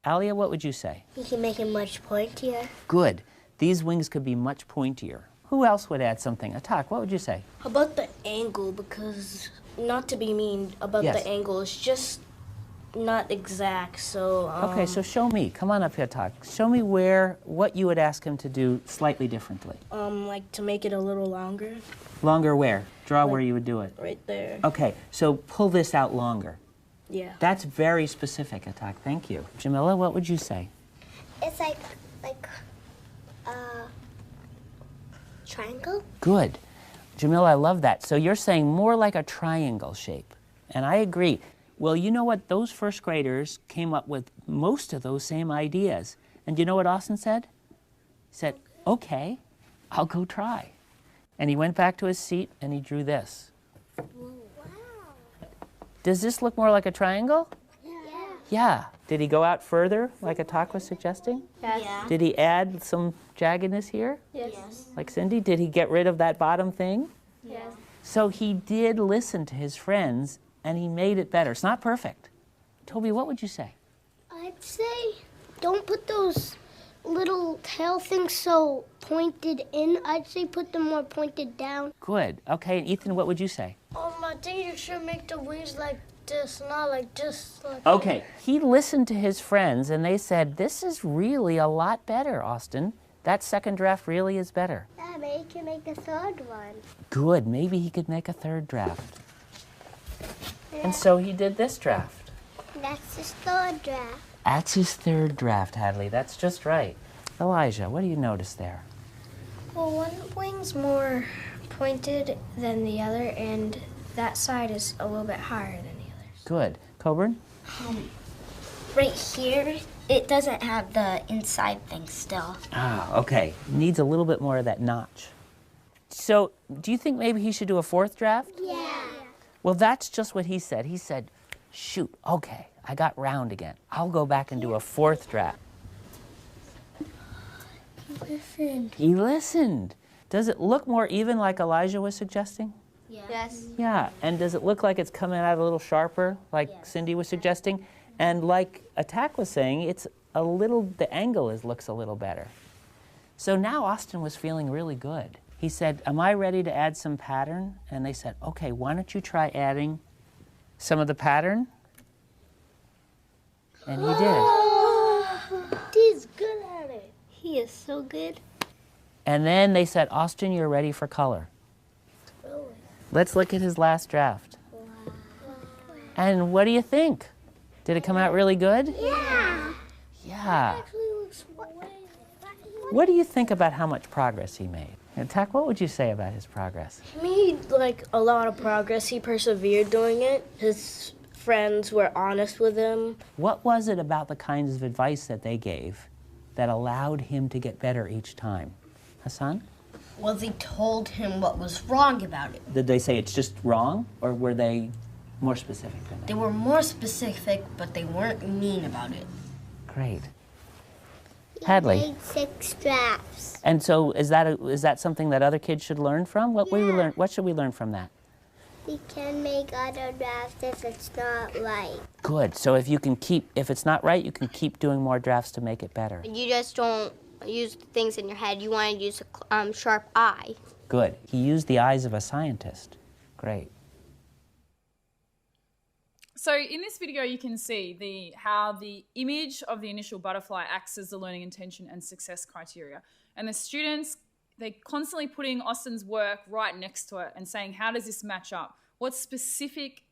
[SPEAKER 11] Alia, what would you say?
[SPEAKER 12] You can make it much pointier.
[SPEAKER 11] Good. These wings could be much pointier. Who else would add something? Atak, what would you say?
[SPEAKER 12] How about the angle? Because, not to be mean about
[SPEAKER 11] Yes.
[SPEAKER 12] the angle, it's just not exact, so...
[SPEAKER 11] Okay, so show me. Come on up here, Atak. Show me what you would ask him to do slightly differently.
[SPEAKER 12] Like to make it a little longer.
[SPEAKER 11] Longer where? Draw where you would do it.
[SPEAKER 12] Right there.
[SPEAKER 11] Okay, so pull this out longer.
[SPEAKER 12] Yeah.
[SPEAKER 11] That's very specific, Atak. Thank you. Jamila, what would you say?
[SPEAKER 12] It's like triangle?
[SPEAKER 11] Good. Jamila, I love that. So you're saying more like a triangle shape. And I agree. Well, you know what? Those first graders came up with most of those same ideas. And you know what Austin said? He said, okay, I'll go try. And he went back to his seat and he drew this.
[SPEAKER 12] Wow.
[SPEAKER 11] Does this look more like a triangle?
[SPEAKER 12] Yeah.
[SPEAKER 11] Yeah. Did he go out further, like Atak was suggesting?
[SPEAKER 12] Yes. Yeah.
[SPEAKER 11] Did he add some jaggedness here?
[SPEAKER 12] Yes.
[SPEAKER 11] Like Cindy? Did he get rid of that bottom thing?
[SPEAKER 12] Yes.
[SPEAKER 11] So he did listen to his friends, and he made it better. It's not perfect. Toby, what would you say?
[SPEAKER 12] I'd say don't put those little tail things so pointed in. I'd say put them more pointed down.
[SPEAKER 11] Good. Okay, and Ethan, what would you say?
[SPEAKER 12] I think you should make the wings like this, not like this. Like
[SPEAKER 11] Okay, he listened to his friends, and they said, this is really a lot better, Austin. That second draft really is better.
[SPEAKER 12] Yeah, maybe you can make a third one.
[SPEAKER 11] Good. Maybe he could make a third draft. And so he did this draft.
[SPEAKER 12] That's his third draft.
[SPEAKER 11] That's his third draft, Hadley. That's just right. Elijah, what do you notice there?
[SPEAKER 13] Well, one wing's more pointed than the other, and that side is a little bit higher than the others.
[SPEAKER 11] Good. Coburn?
[SPEAKER 13] Right here, it doesn't have the inside thing still.
[SPEAKER 11] Ah, okay. Needs a little bit more of that notch. So, do you think maybe he should do a fourth draft?
[SPEAKER 12] Yeah.
[SPEAKER 11] Well, that's just what he said. He said, shoot, okay, I got round again. I'll go back and do a fourth draft.
[SPEAKER 12] He listened.
[SPEAKER 11] He listened. Does it look more even like Elijah was suggesting?
[SPEAKER 13] Yes.
[SPEAKER 11] Yeah, and does it look like it's coming out a little sharper, like Cindy was suggesting? And like Attack was saying, it's a little, the angle looks a little better. So now Austin was feeling really good. He said, am I ready to add some pattern? And they said, okay, why don't you try adding some of the pattern? And he did.
[SPEAKER 12] He's good at it. He is so good.
[SPEAKER 11] And then they said, Austin, you're ready for color. Let's look at his last draft. And what do you think? Did it come out really good?
[SPEAKER 12] Yeah.
[SPEAKER 11] Yeah. What do you think about how much progress he made? And Tak, what would you say about his progress?
[SPEAKER 14] He made like a lot of progress. He persevered doing it. His friends were honest with him.
[SPEAKER 11] What was it about the kinds of advice that they gave that allowed him to get better each time? Hassan?
[SPEAKER 15] Well, they told him what was wrong about it.
[SPEAKER 11] Did they say it's just wrong, or were they more specific than that?
[SPEAKER 15] They were more specific, but they weren't mean about it.
[SPEAKER 11] Great. Hadley?
[SPEAKER 12] He made 6 drafts.
[SPEAKER 11] And so is that something that other kids should learn from? What should we learn from that?
[SPEAKER 12] We can make other drafts if it's not right.
[SPEAKER 11] Good. So if it's not right, you can keep doing more drafts to make it better.
[SPEAKER 16] You just don't use things in your head. You want to use a sharp eye.
[SPEAKER 11] Good. He used the eyes of a scientist. Great.
[SPEAKER 1] So in this video, you can see how the image of the initial butterfly acts as the learning intention and success criteria. And the students, they're constantly putting Austin's work right next to it and saying, how does this match up? What specific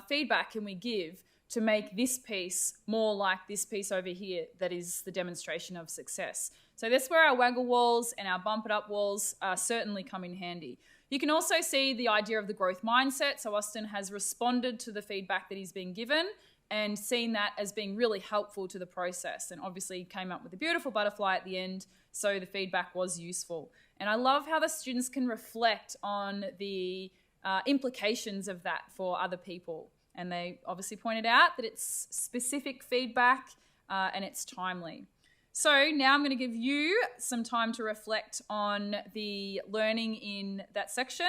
[SPEAKER 1] feedback can we give to make this piece more like this piece over here that is the demonstration of success? So that's where our waggle walls and our bump it up walls certainly come in handy. You can also see the idea of the growth mindset. So Austin has responded to the feedback that he's been given and seen that as being really helpful to the process, and obviously came up with a beautiful butterfly at the end, so the feedback was useful. And I love how the students can reflect on the implications of that for other people. And they obviously pointed out that it's specific feedback and it's timely. So now I'm going to give you some time to reflect on the learning in that section.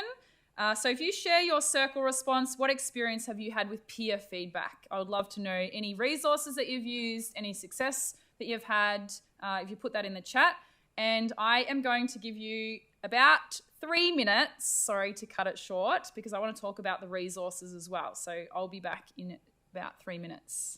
[SPEAKER 1] So if you share your circle response, what experience have you had with peer feedback? I would love to know any resources that you've used, any success that you've had, if you put that in the chat. And I am going to give you about 3 minutes, sorry to cut it short, because I want to talk about the resources as well. So I'll be back in about 3 minutes.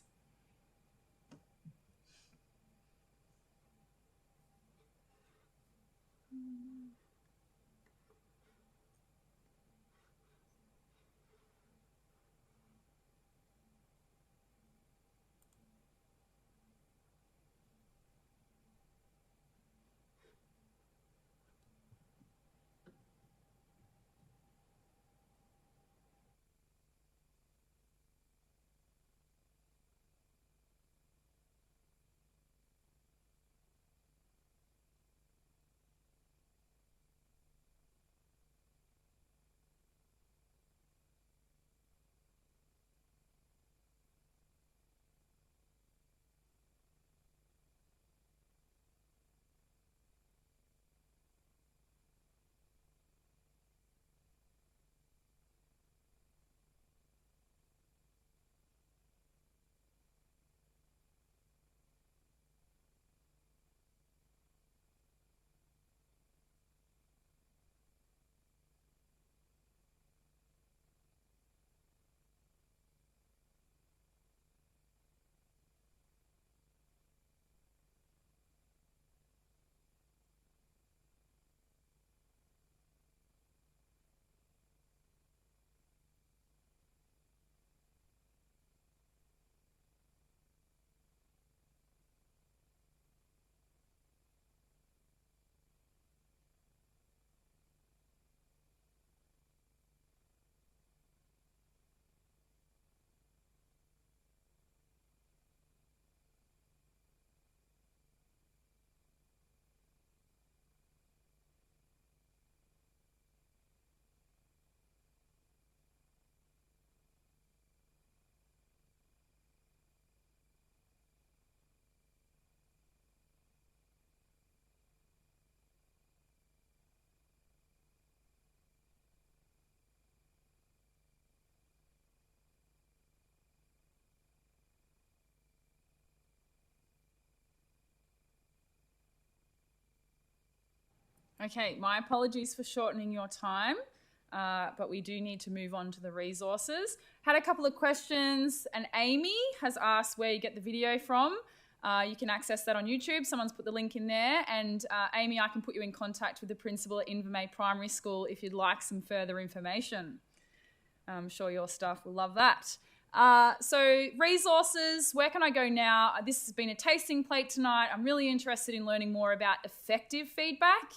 [SPEAKER 1] Okay, my apologies for shortening your time. but we do need to move on to the resources. Had a couple of questions, and Amy has asked where you get the video from. You can access that on YouTube. Someone's put the link in there. And Amy, I can put you in contact with the principal at Invermay Primary School if you'd like some further information. I'm sure your staff will love that. So resources, where can I go now? This has been a tasting plate tonight. I'm really interested in learning more about effective feedback.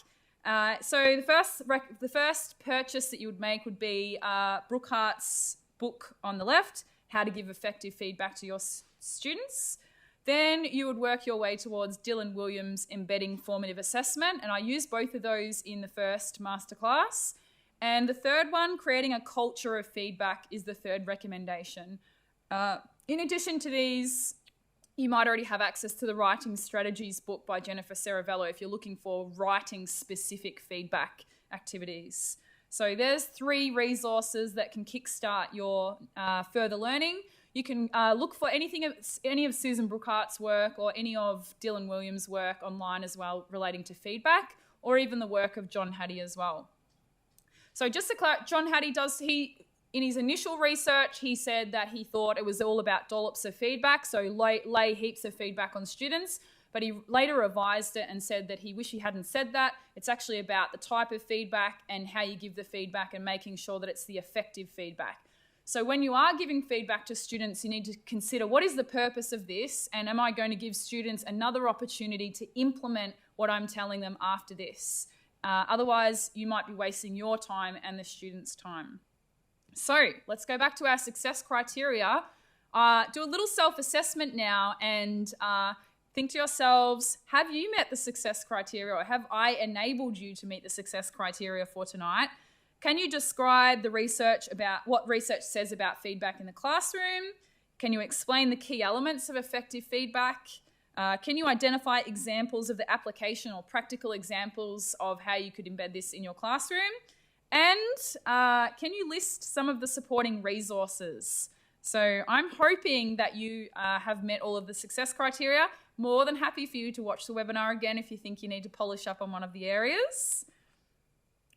[SPEAKER 1] So the first purchase that you would make would be Brooke Hart's book on the left, How to Give Effective Feedback to Your Students. Then you would work your way towards Dylan Williams' Embedding Formative Assessment, and I used both of those in the first masterclass. And the third one, Creating a Culture of Feedback, is the third recommendation. In addition to these, you might already have access to the Writing Strategies book by Jennifer Saravello if you're looking for writing-specific feedback activities. So there's 3 resources that can kickstart your further learning. You can look for any of Susan Brookhart's work or any of Dylan Williams' work online as well relating to feedback, or even the work of John Hattie as well. So just to clarify, John Hattie in his initial research, he said that he thought it was all about dollops of feedback, so lay heaps of feedback on students, but he later revised it and said that he wished he hadn't said that. It's actually about the type of feedback and how you give the feedback and making sure that it's the effective feedback. So when you are giving feedback to students, you need to consider, what is the purpose of this, and am I going to give students another opportunity to implement what I'm telling them after this? Otherwise, you might be wasting your time and the students' time. So let's go back to our success criteria. Do a little self-assessment now and think to yourselves, have you met the success criteria, or have I enabled you to meet the success criteria for tonight? Can you describe the research about what research says about feedback in the classroom? Can you explain the key elements of effective feedback? Can you identify examples of the application or practical examples of how you could embed this in your classroom? And can you list some of the supporting resources? So I'm hoping that you have met all of the success criteria. More than happy for you to watch the webinar again if you think you need to polish up on one of the areas,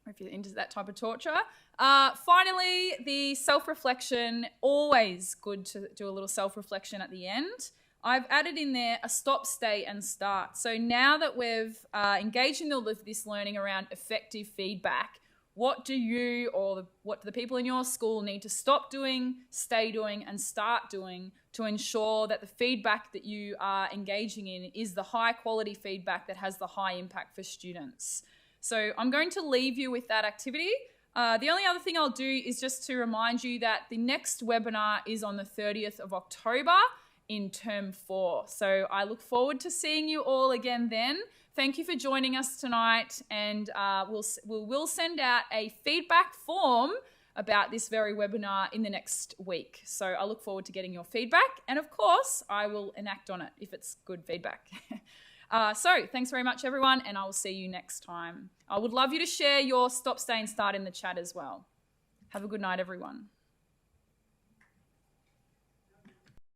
[SPEAKER 1] or if you're into that type of torture. Finally, the self-reflection, always good to do a little self-reflection at the end. I've added in there a stop, stay, and start. So now that we've engaged in all of this learning around effective feedback, what do you or what do the people in your school need to stop doing, stay doing, and start doing to ensure that the feedback that you are engaging in is the high quality feedback that has the high impact for students? So I'm going to leave you with that activity. The only other thing I'll do is just to remind you that the next webinar is on the 30th of October in Term 4. So I look forward to seeing you all again then. Thank you for joining us tonight, and we'll send out a feedback form about this very webinar in the next week. So I look forward to getting your feedback, and of course I will enact on it if it's good feedback. So thanks very much everyone, and I will see you next time. I would love you to share your stop, stay and start in the chat as well. Have a good night everyone.